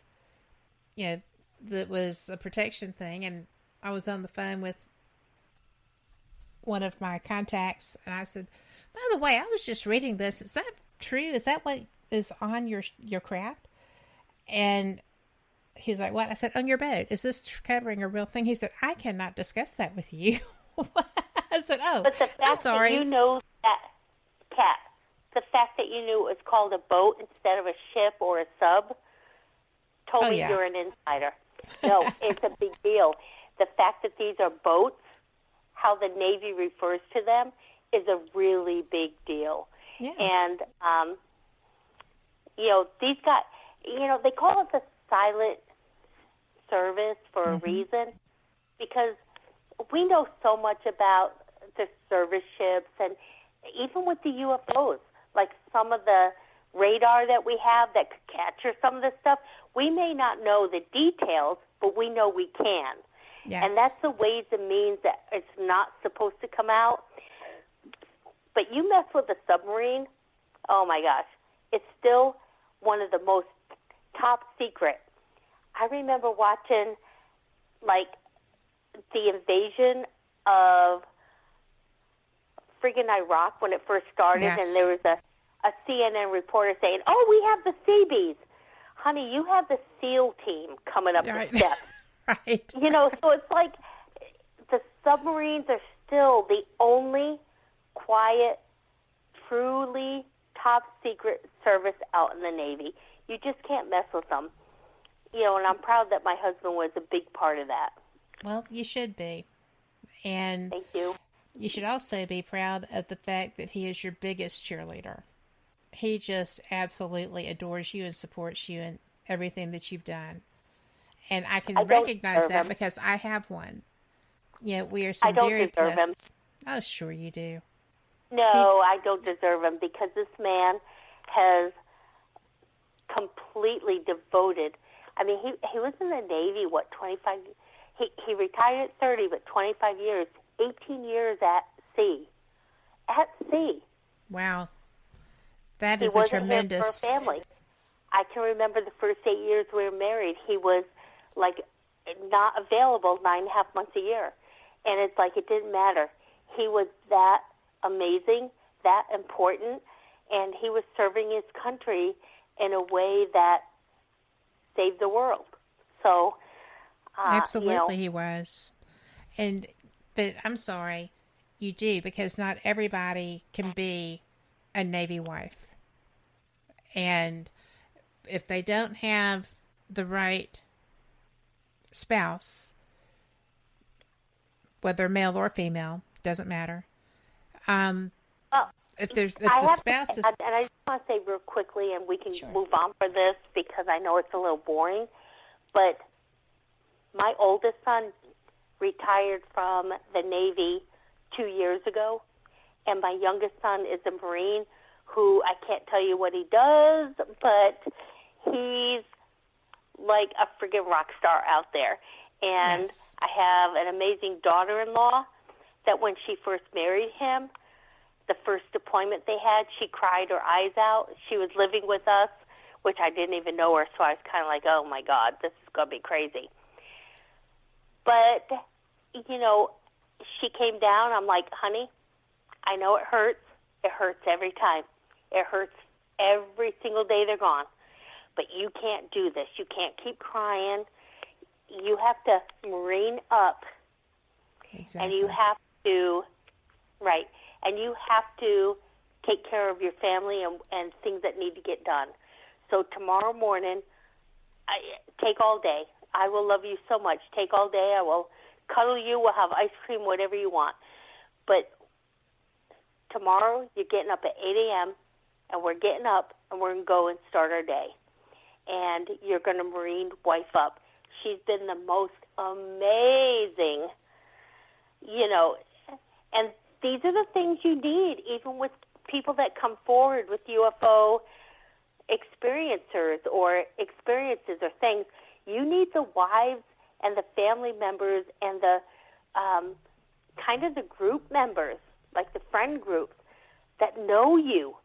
that was a protection thing. And I was on the phone with one of my contacts, and I said, by the way, I was just reading this. Is that true? Is that what is on your craft? And he's like, what? I said, on your boat. Is this covering a real thing? He said, I cannot discuss that with you. I said, oh, but the fact I'm sorry. That you know that, Kat, the fact that you knew it was called a boat instead of a ship or a sub told me you're an insider. No, it's a big deal. The fact that these are boats, how the Navy refers to them, is a really big deal. Yeah. And, these guys, they call it the silent service for a reason, because we know so much about the service ships and even with the UFOs, like some of the radar that we have that could capture some of this stuff, we may not know the details, but we know we can. Yes. And that's the ways and means that it's not supposed to come out. But you mess with a submarine, oh my gosh, it's still one of the most top secret. I remember watching, like, the invasion of friggin' Iraq when it first started, and there was a CNN reporter saying, oh, we have the Seabees. Honey, you have the SEAL team coming up the steps. Right. So it's like the submarines are still the only quiet, truly top secret service out in the Navy. You just can't mess with them. You know, and I'm proud that my husband was a big part of that. Well, you should be. And thank you. You should also be proud of the fact that he is your biggest cheerleader. He just absolutely adores you and supports you in everything that you've done. And I can recognize that because I have one. You know, we are some very blessed. Him. Oh, sure you do. No, I don't deserve him because this man has completely devoted. I mean, he was in the Navy, 25? He retired at 30, but 25 years, 18 years at sea. At sea. Wow. That is a tremendous... He wasn't here for a family. I can remember the first 8 years we were married, he was, like, not available 9.5 months a year. And it's like it didn't matter. He was that amazing, that important, and he was serving his country in a way that saved the world. So, absolutely, he was. But I'm sorry, you do, because not everybody can be a Navy wife. And if they don't have the right spouse, whether male or female, doesn't matter. If the spouse is... And I just want to say real quickly, and we can move on for this because I know it's a little boring, but my oldest son retired from the Navy 2 years ago, and my youngest son is a Marine who I can't tell you what he does, but he's like a friggin' rock star out there. And yes. I have an amazing daughter-in-law that when she first married him, the first deployment they had, she cried her eyes out. She was living with us, which I didn't even know her, so I was kind of like, oh, my God, this is going to be crazy. But, you know, she came down. I'm like, honey, I know it hurts. It hurts every time. It hurts every single day they're gone. But you can't do this. You can't keep crying. You have to marine up. Exactly. And you have to, right, and you have to take care of your family and things that need to get done. So tomorrow morning, take all day. I will love you so much. Take all day. I will cuddle you. We'll have ice cream, whatever you want. But tomorrow, you're getting up at 8 a.m., and we're getting up, and we're going to go and start our day. And you're going to marine wife up. She's been the most amazing, you know, and these are the things you need, even with people that come forward with UFO experiencers or experiences or things. You need the wives and the family members and the kind of the group members, like the friend group, that know you.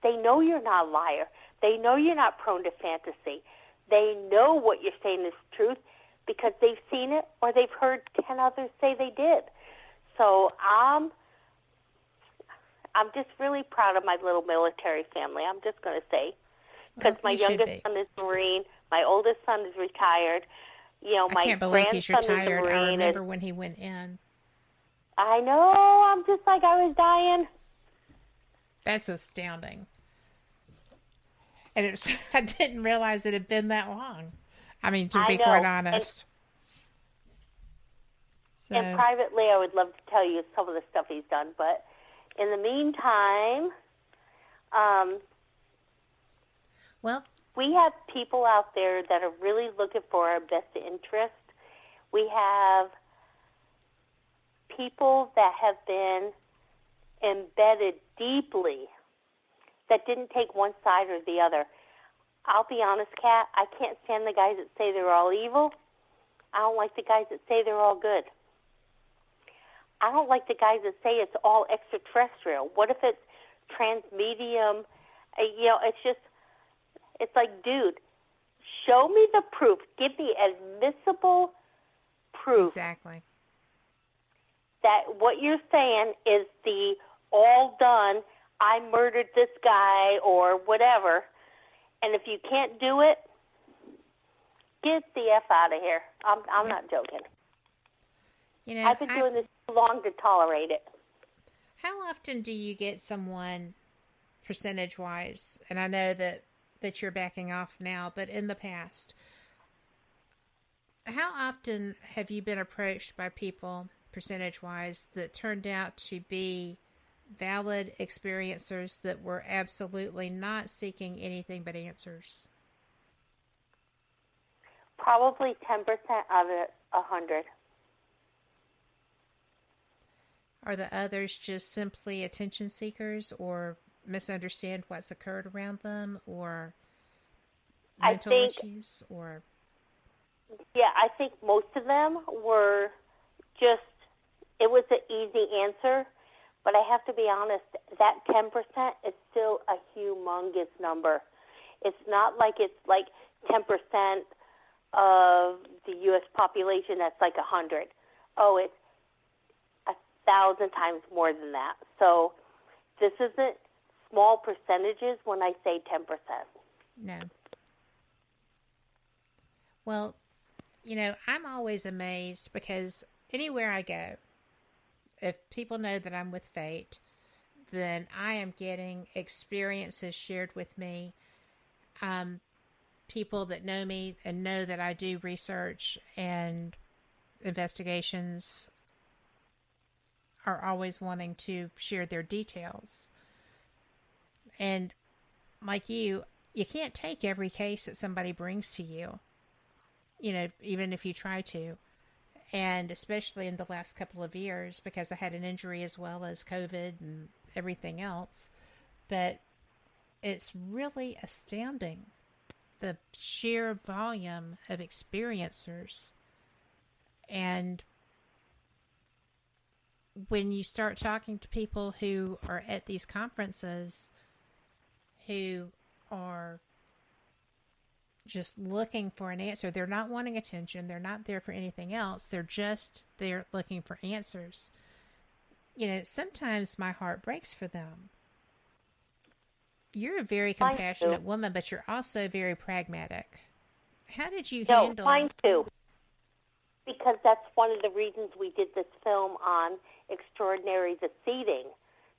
They know you're not a liar. They know you're not prone to fantasy. They know what you're saying is truth because they've seen it or they've heard 10 others say they did. So I'm just really proud of my little military family, I'm just going to say. Because my youngest son is Marine, my oldest son is retired. You know, my I can't believe he's retired. I remember when he went in. I know. I'm just like I was dying. That's astounding. And I didn't realize it had been that long. I mean, to be quite honest. And privately, I would love to tell you some of the stuff he's done. But in the meantime, we have people out there that are really looking for our best interest. We have people that have been embedded deeply that didn't take one side or the other. I'll be honest, Kat, I can't stand the guys that say they're all evil. I don't like the guys that say they're all good. I don't like the guys that say it's all extraterrestrial. What if it's transmedium? You know, it's like, dude, show me the proof. Give me admissible proof. Exactly. That what you're saying is the all done, I murdered this guy or whatever. And if you can't do it, get the F out of here. I'm not joking. You know, I've been doing this too long to tolerate it. How often do you get someone percentage-wise, and I know that you're backing off now, but in the past, how often have you been approached by people, percentage-wise, that turned out to be valid experiencers that were absolutely not seeking anything but answers? Probably 10% out of 100. Are the others just simply attention seekers or misunderstand what's occurred around them or mental issues? Or yeah, I think most of them were just, it was an easy answer, but I have to be honest, that 10% is still a humongous number. It's not like it's like 10% of the U.S. population that's like 100. Oh, it's 1,000 times more than that. So this isn't small percentages when I say 10%. No. Well, you know, I'm always amazed because anywhere I go, if people know that I'm with Fate, then I am getting experiences shared with me. People that know me and know that I do research and investigations are always wanting to share their details. And like you can't take every case that somebody brings to you, you know, even if you try to. And especially in the last couple of years, because I had an injury as well as COVID and everything else. But it's really astounding, the sheer volume of experiencers. And when you start talking to people who are at these conferences who are just looking for an answer, they're not wanting attention, they're not there for anything else, they're just there looking for answers. You know, sometimes my heart breaks for them. You're a very compassionate woman, but you're also very pragmatic. How did you handle... Mine too. Because that's one of the reasons we did this film on Extraordinary Deceiving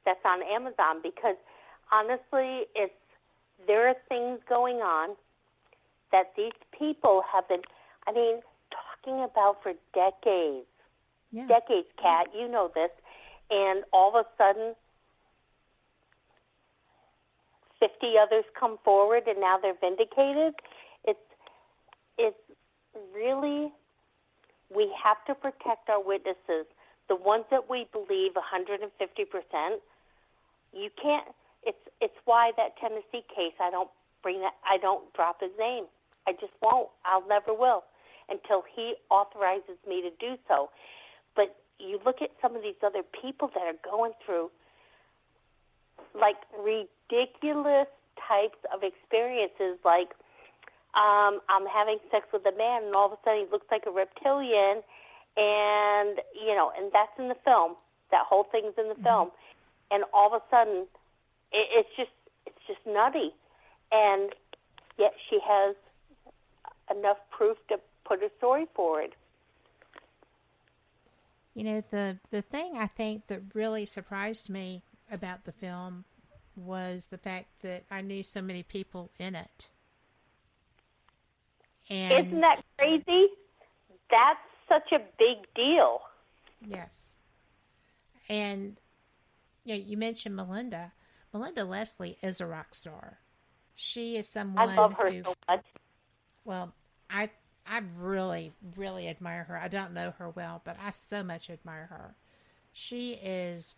that's on Amazon, because honestly, there are things going on that these people have been, I mean, talking about for decades. Yeah. Decades, Kat, you know this. And all of a sudden, 50 others come forward and now they're vindicated. It's really, we have to protect our witnesses. The ones that we believe 150%, you can't, it's why that Tennessee case, I don't drop his name. I just won't. I'll never will until he authorizes me to do so. But you look at some of these other people that are going through like ridiculous types of experiences, like I'm having sex with a man and all of a sudden he looks like a reptilian, and you know, and that's in the film. That whole thing's in the film, and all of a sudden it's just nutty, and yet she has enough proof to put her story forward. You know, the thing I think that really surprised me about the film was the fact that I knew so many people in it. And isn't that crazy? That's such a big deal. Yes. And you know, you mentioned Melinda. Melinda Leslie is a rock star. She is someone I love her so much. Well, I really, really admire her. I don't know her well, but I so much admire her. She is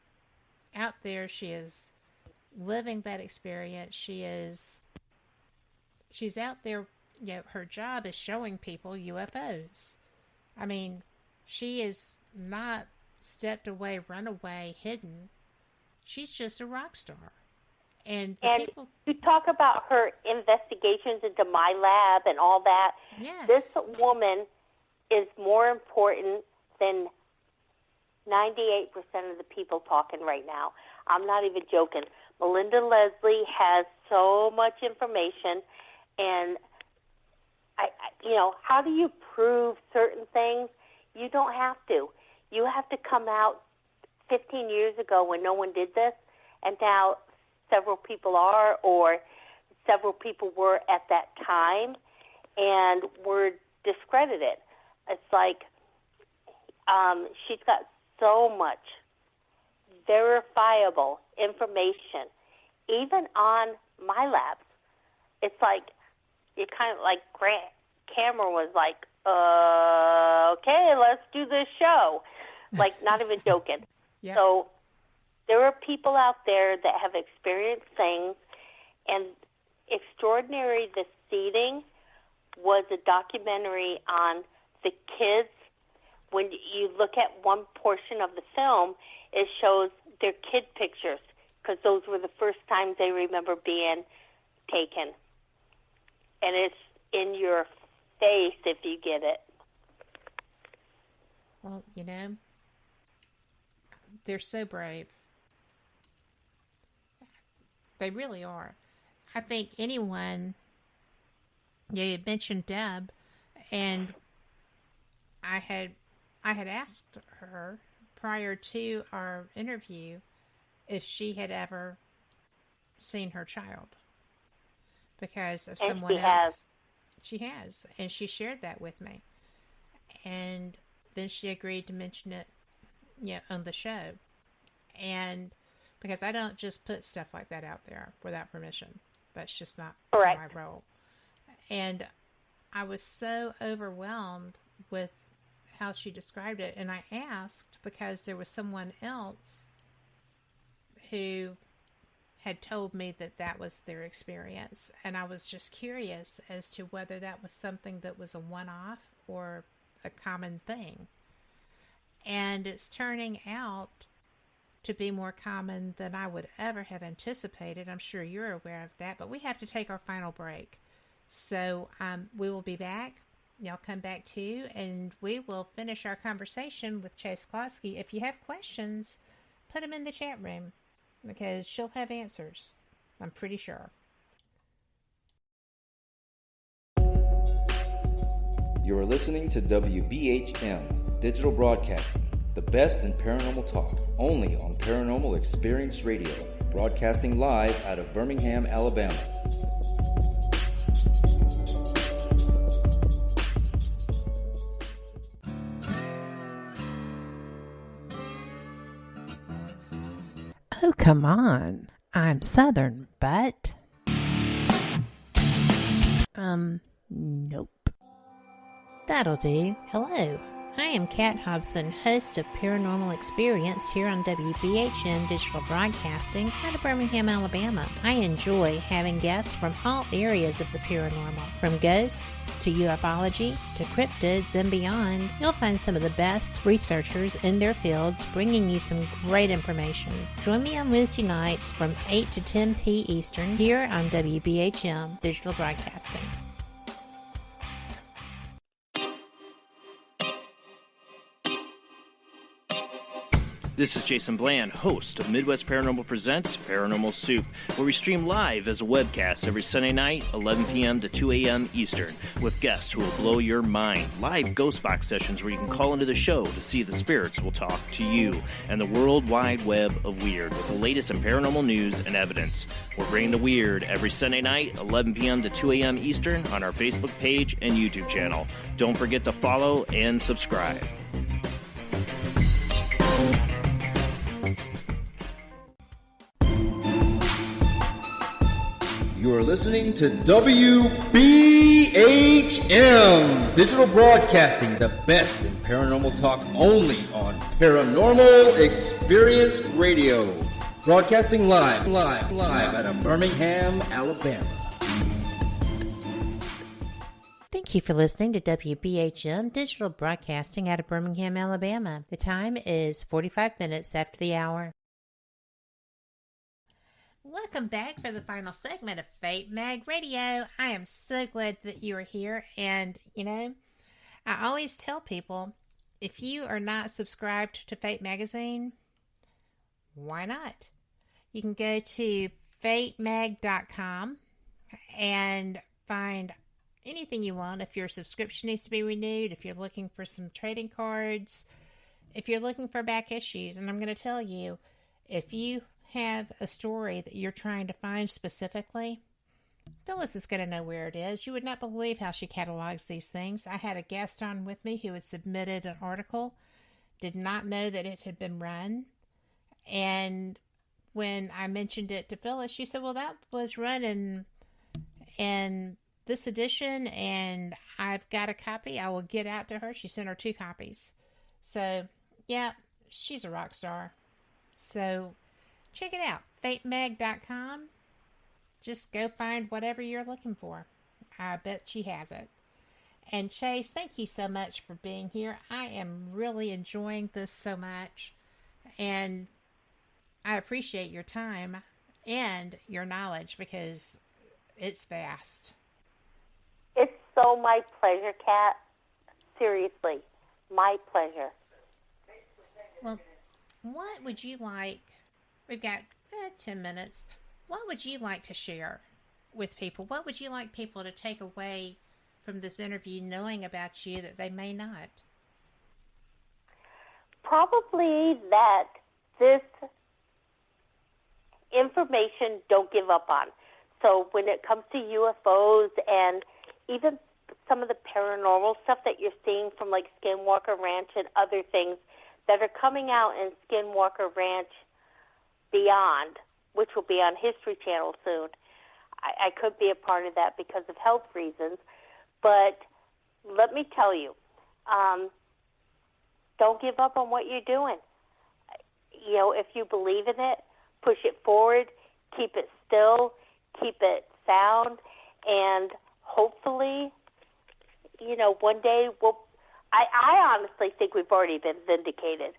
out there. She is living that experience. She's out there. You know, her job is showing people UFOs. I mean, she is not stepped away, run away, hidden. She's just a rock star. And people... you talk about her investigations into my lab and all that. Yes. This woman is more important than 98% of the people talking right now. I'm not even joking. Melinda Leslie has so much information, and you know, how do you prove certain things? You don't have to. You have to come out 15 years ago when no one did this, and now several people are or several people were at that time and were discredited. It's like she's got so much verifiable information, even on my labs. It's like, you kind of like Grant Cameron was like, okay, let's do this show. Like, not even joking. Yep. So there are people out there that have experienced things, and Extraordinary This Seeding was a documentary on the kids. When you look at one portion of the film, it shows their kid pictures, because those were the first times they remember being taken. And it's in your face if you get it. Well, you know, they're so brave. They really are. I think anyone, you had mentioned Deb, and I had asked her prior to our interview if she had ever seen her child, because of someone else. She has, and she shared that with me, and then she agreed to mention it, you know, on the show, and because I don't just put stuff like that out there without permission. That's just not my role. And I was so overwhelmed with how she described it, and I asked because there was someone else who had told me that that was their experience, and I was just curious as to whether that was something that was a one-off or a common thing. And it's turning out to be more common than I would ever have anticipated. I'm sure you're aware of that, but we have to take our final break. So we will be back. Y'all come back too, and we will finish our conversation with Chase Kloetzke. If you have questions, put them in the chat room, because she'll have answers, I'm pretty sure. You are listening to WBHM Digital Broadcasting, the best in paranormal talk, only on Paranormal Experience Radio, broadcasting live out of Birmingham, Alabama. Oh, come on. I'm Southern, but... nope. That'll do. Hello. I am Kat Hobson, host of Paranormal Experience here on WBHM Digital Broadcasting out of Birmingham, Alabama. I enjoy having guests from all areas of the paranormal, from ghosts to ufology to cryptids and beyond. You'll find some of the best researchers in their fields bringing you some great information. Join me on Wednesday nights from 8 to 10 p. Eastern here on WBHM Digital Broadcasting. This is Jason Bland, host of Midwest Paranormal Presents Paranormal Soup, where we stream live as a webcast every Sunday night, 11 p.m. to 2 a.m. Eastern, with guests who will blow your mind. Live ghost box sessions where you can call into the show to see if the spirits will talk to you, and the World Wide Web of Weird with the latest in paranormal news and evidence. We're bringing the weird every Sunday night, 11 p.m. to 2 a.m. Eastern on our Facebook page and YouTube channel. Don't forget to follow and subscribe. You are listening to WBHM Digital Broadcasting, the best in paranormal talk, only on Paranormal Experience Radio. Broadcasting live out of Birmingham, Alabama. Thank you for listening to WBHM Digital Broadcasting out of Birmingham, Alabama. The time is 45 minutes after the hour. Welcome back for the final segment of Fate Mag Radio. I am so glad that you are here. And, you know, I always tell people, if you are not subscribed to Fate Magazine, why not? You can go to fatemag.com and find anything you want. If your subscription needs to be renewed, if you're looking for some trading cards, if you're looking for back issues. And I'm going to tell you, if you have a story that you're trying to find specifically, Phyllis is going to know where it is. You would not believe how she catalogs these things. I had a guest on with me who had submitted an article, did not know that it had been run, and when I mentioned it to Phyllis, she said, well, that was run in this edition, and I've got a copy. I will get out to her. She sent her 2 copies. So, yeah, she's a rock star. So, check it out, fatemag.com. Just go find whatever you're looking for. I bet she has it. And Chase, thank you so much for being here. I am really enjoying this so much. And I appreciate your time and your knowledge because it's vast. It's so my pleasure, Kat. Seriously, my pleasure. Well, what would you like? We've got 10 minutes. What would you like to share with people? What would you like people to take away from this interview knowing about you that they may not? Probably that this information don't give up on. So when it comes to UFOs and even some of the paranormal stuff that you're seeing from like Skinwalker Ranch and other things that are coming out in Skinwalker Ranch Beyond, which will be on History Channel soon. I could be a part of that because of health reasons. But let me tell you, don't give up on what you're doing. You know, if you believe in it, push it forward, keep it still, keep it sound, and hopefully, you know, one day I honestly think we've already been vindicated.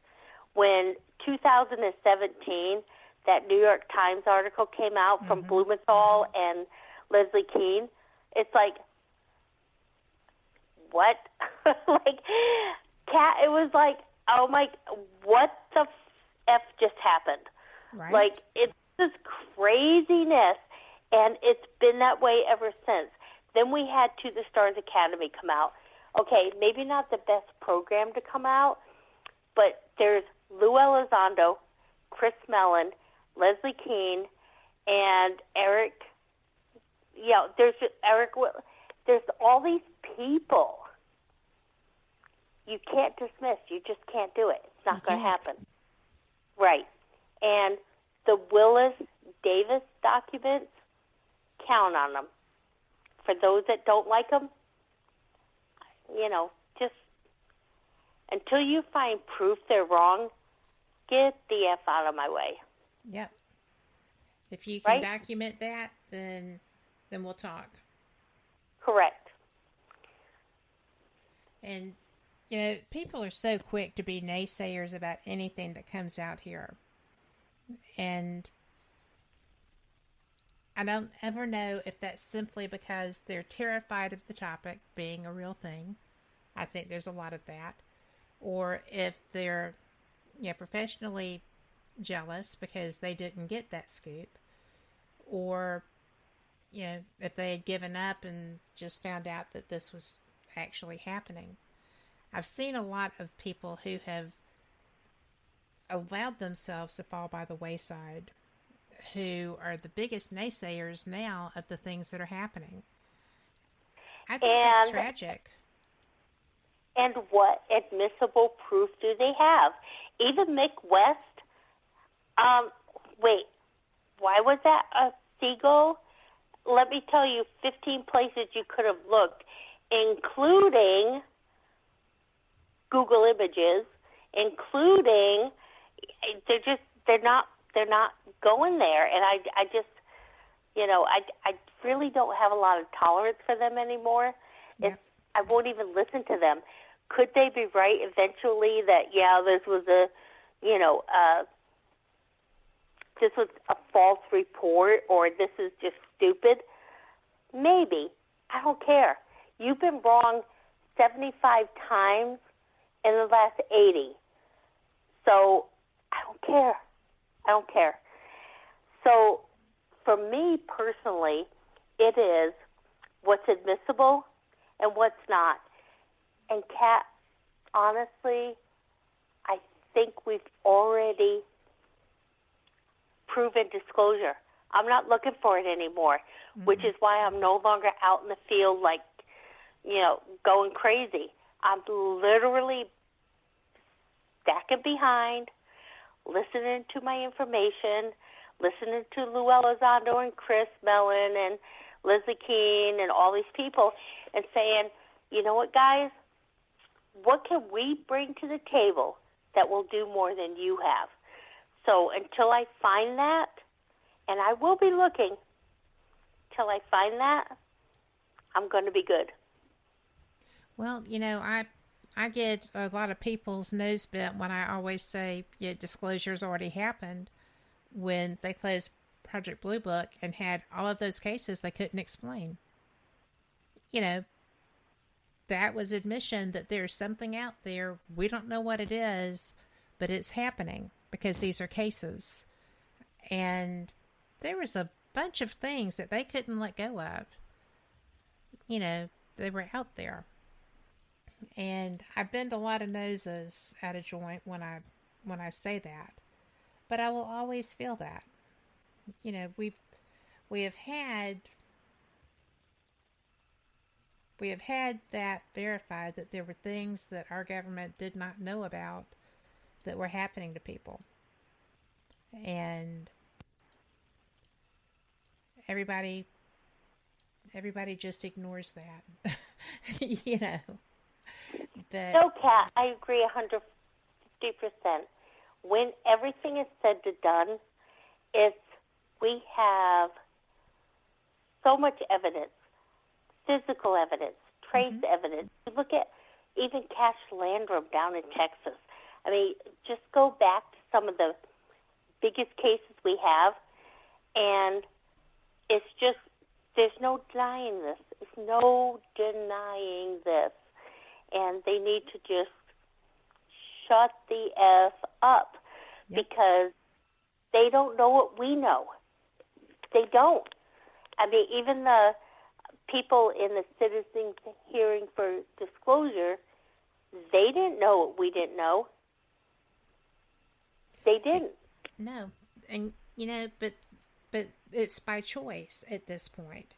When 2017, that New York Times article came out from Blumenthal and Leslie Kean, it's like, what? Like, Kat, it was like, oh my, what the F just happened? Right. Like, it's this craziness, and it's been that way ever since. Then we had To the Stars Academy come out. Okay, maybe not the best program to come out, but there's Lou Elizondo, Chris Mellon, Leslie Kean, and Eric. Yeah, there's Eric. There's all these people. You can't dismiss. You just can't do it. It's not going to happen. Right. And the Willis Davis documents, count on them. For those that don't like them, you know, just until you find proof they're wrong, get the F out of my way. Yep. If you can document that, then we'll talk. Correct. And, you know, people are so quick to be naysayers about anything that comes out here. And I don't ever know if that's simply because they're terrified of the topic being a real thing. I think there's a lot of that. Or if they're, professionally jealous because they didn't get that scoop. Or, if they had given up and just found out that this was actually happening. I've seen a lot of people who have allowed themselves to fall by the wayside, who are the biggest naysayers now of the things that are happening. I think that's tragic. And what admissible proof do they have? Even Mick West, wait, why was that a seagull? Let me tell you 15 places you could have looked, including Google Images, including, they're not going there. And I just, I really don't have a lot of tolerance for them anymore. Yeah. I won't even listen to them. Could they be right eventually that, this was this was a false report, or this is just stupid? Maybe. I don't care. You've been wrong 75 times in the last 80. So I don't care. So for me personally, it is what's admissible and what's not. And Kat, honestly, I think we've already proven disclosure. I'm not looking for it anymore, which is why I'm no longer out in the field like, going crazy. I'm literally stacking behind, listening to my information, listening to Lou Elizondo and Chris Mellon and Leslie Keene and all these people and saying, you know what, guys, what can we bring to the table that will do more than you have? So until I find that, and I will be looking, till I find that, I'm going to be good. Well, I get a lot of people's nose bent when I always say, disclosure's already happened, when they closed Project Blue Book and had all of those cases they couldn't explain. That was admission that there's something out there. We don't know what it is, but it's happening because these are cases. And there was a bunch of things that they couldn't let go of. They were out there. And I bend a lot of noses out of joint when I say that. But I will always feel that. We have had that verified, that there were things that our government did not know about that were happening to people. And everybody just ignores that. But no, Kat, I agree 150%. When everything is said and done, we have so much evidence, physical evidence, trace evidence. You look at even Cash Landrum down in Texas. I mean, just go back to some of the biggest cases we have, and it's just, there's no denying this. There's no denying this. And they need to just shut the F up because they don't know what we know. They don't. I mean, even the people in the citizens hearing for disclosure, they didn't know what we didn't know. They didn't. No. And, but it's by choice at this point.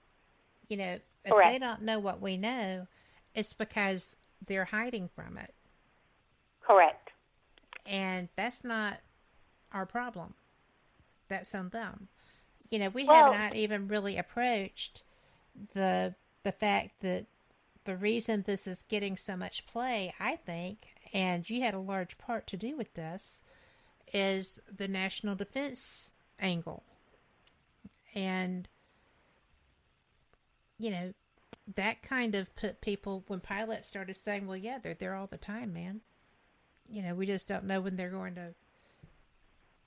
If Correct. They don't know what we know, it's because they're hiding from it. Correct. And that's not our problem. That's on them. We have not even really approached the fact that the reason this is getting so much play, I think, and you had a large part to do with this, is the national defense angle. And, that kind of put people, when pilots started saying, well, yeah, they're there all the time, man. We just don't know when they're going to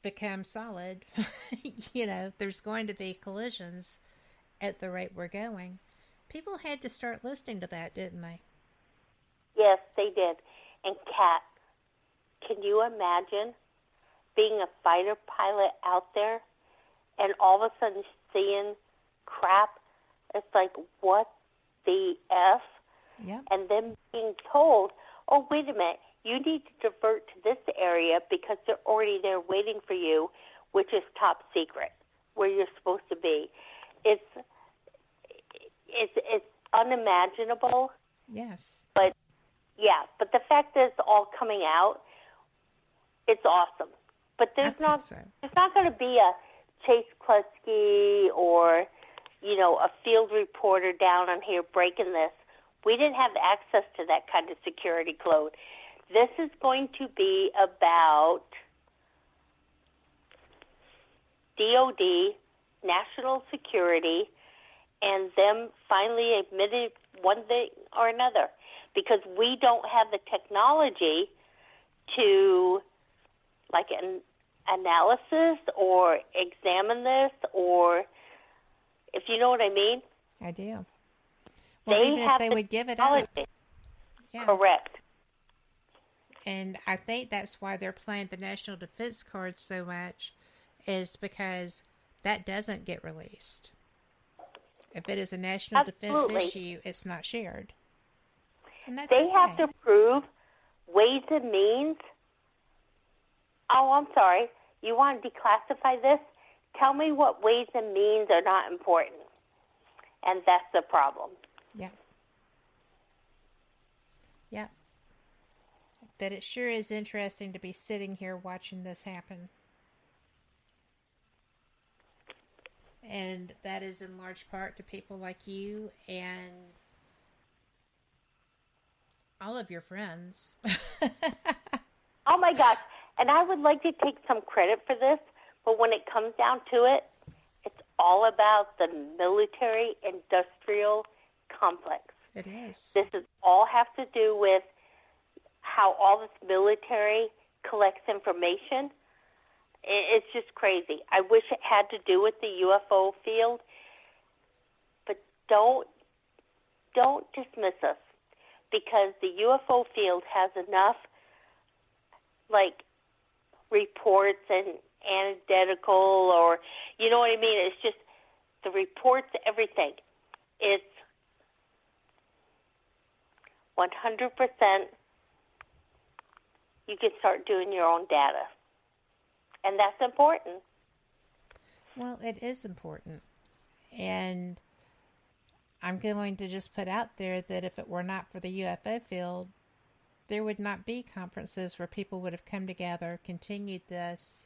become solid. There's going to be collisions at the rate we're going. People had to start listening to that, didn't they? Yes, they did. And Kat, can you imagine being a fighter pilot out there and all of a sudden seeing crap? It's like, what the F? Yeah. And then being told, oh, wait a minute, you need to divert to this area because they're already there waiting for you, which is top secret, where you're supposed to be. It's unimaginable. Yes. But the fact that it's all coming out, it's awesome. But there's not going to be a Chase Kloetzke or, a field reporter down on here breaking this. We didn't have access to that kind of security code. This is going to be about DOD, national security, and them finally admitting one thing or another, because we don't have the technology to, like, an analysis or examine this, or if you know what I mean. I do. Well, even if they would give it up. Yeah. Correct. And I think that's why they're playing the national defense card so much, is because that doesn't get released. If it is a national defense issue, it's not shared. And that's they have to prove ways and means. Oh, I'm sorry. You want to declassify this? tell me what ways and means are not important. And that's the problem. Yeah. Yeah. But it sure is interesting to be sitting here watching this happen. And that is in large part to people like you and all of your friends. Oh my gosh. And I would like to take some credit for this, but when it comes down to it, it's all about the military-industrial complex. It is. This is all have to do with how all this military collects information. It's just crazy. I wish it had to do with the UFO field, but don't dismiss us, because the UFO field has enough, like, reports and antithetical, or, you know what I mean? It's just the reports, everything. It's 100%. You can start doing your own data. And that's important. Well, it is important. And I'm going to just put out there that if it were not for the UFO field, there would not be conferences where people would have come together, continued this.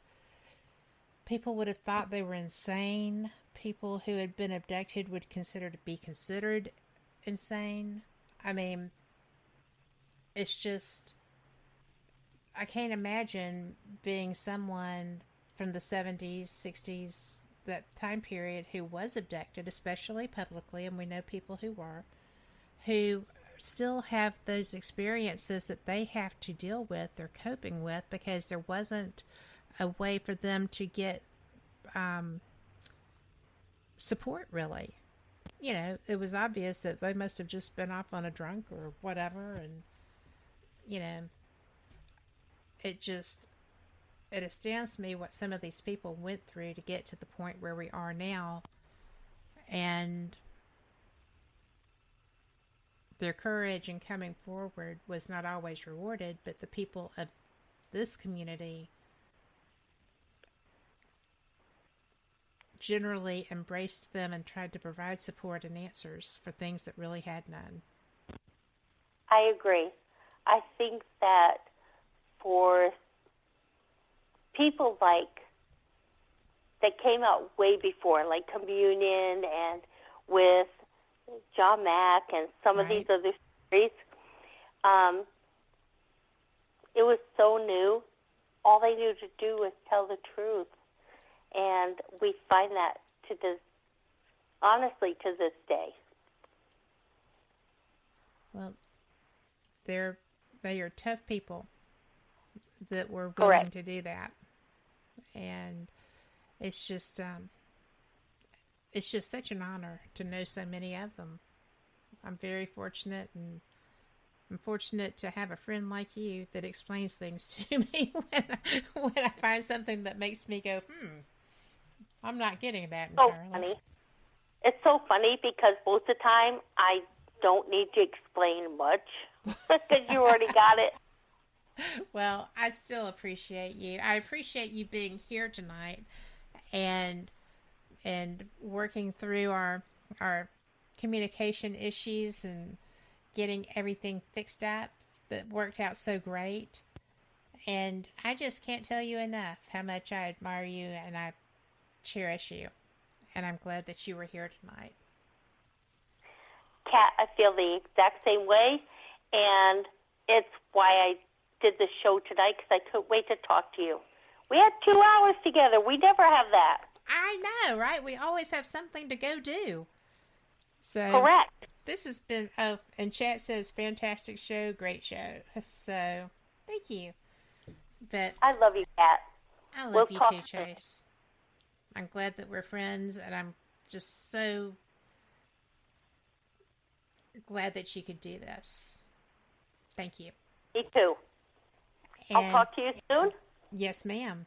People would have thought they were insane. People who had been abducted would be considered insane. I mean, it's just, I can't imagine being someone from the 70s, 60s, that time period, who was abducted, especially publicly, and we know people who were, who still have those experiences that they have to deal with, they're coping with, because there wasn't a way for them to get support, really. You know, it was obvious that they must have just been off on a drunk or whatever, and, you know, it astounds me what some of these people went through to get to the point where we are now, and their courage in coming forward was not always rewarded, but the people of this community generally embraced them and tried to provide support and answers for things that really had none. I agree. I think that for people like that came out way before, like Communion and with John Mack and some of these other stories, it was so new. All they knew to do was tell the truth. And we find that honestly to this day. Well, they are tough people that were willing to do that. And it's just such an honor to know so many of them. I'm very fortunate, and I'm fortunate to have a friend like you that explains things to me when I find something that makes me go, I'm not getting that entirely. Funny. It's so funny because most of the time I don't need to explain much because you already got it. Well, I still appreciate you. I appreciate you being here tonight and working through our communication issues and getting everything fixed up that worked out so great. And I just can't tell you enough how much I admire you and I cherish you. And I'm glad that you were here tonight. Kat, I feel the exact same way, and it's why I did the show tonight, because I couldn't wait to talk to you. We had 2 hours together. We never have that. I know, right? We always have something to go do. So correct. This has been, and chat says, fantastic show, great show. So, thank you. But I love you, Kat. I love you too, Chase. I'm glad that we're friends, and I'm just so glad that you could do this. Thank you. Me too. I'll talk to you soon. Yes, ma'am.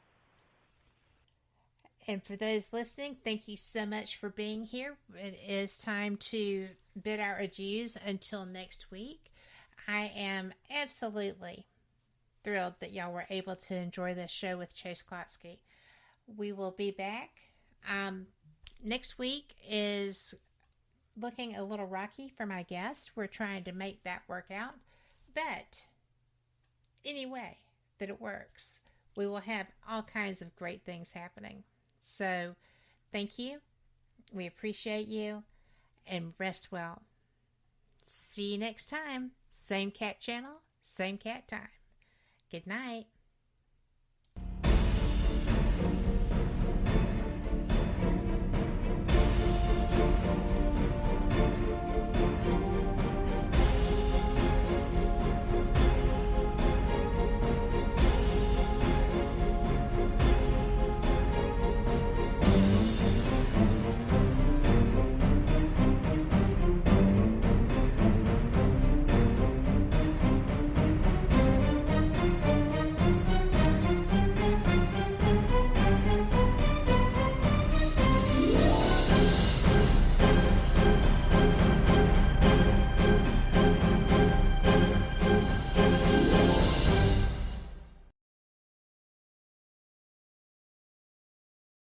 And for those listening, thank you so much for being here. It is time to bid our adieus until next week. I am absolutely thrilled that y'all were able to enjoy this show with Chase Kloetzke. We will be back Next week is looking a little rocky for my guest. We're trying to make that work out. But any way that it works, we will have all kinds of great things happening. So thank you. We appreciate you. And rest well. See you next time. Same cat channel, same cat time. Good night.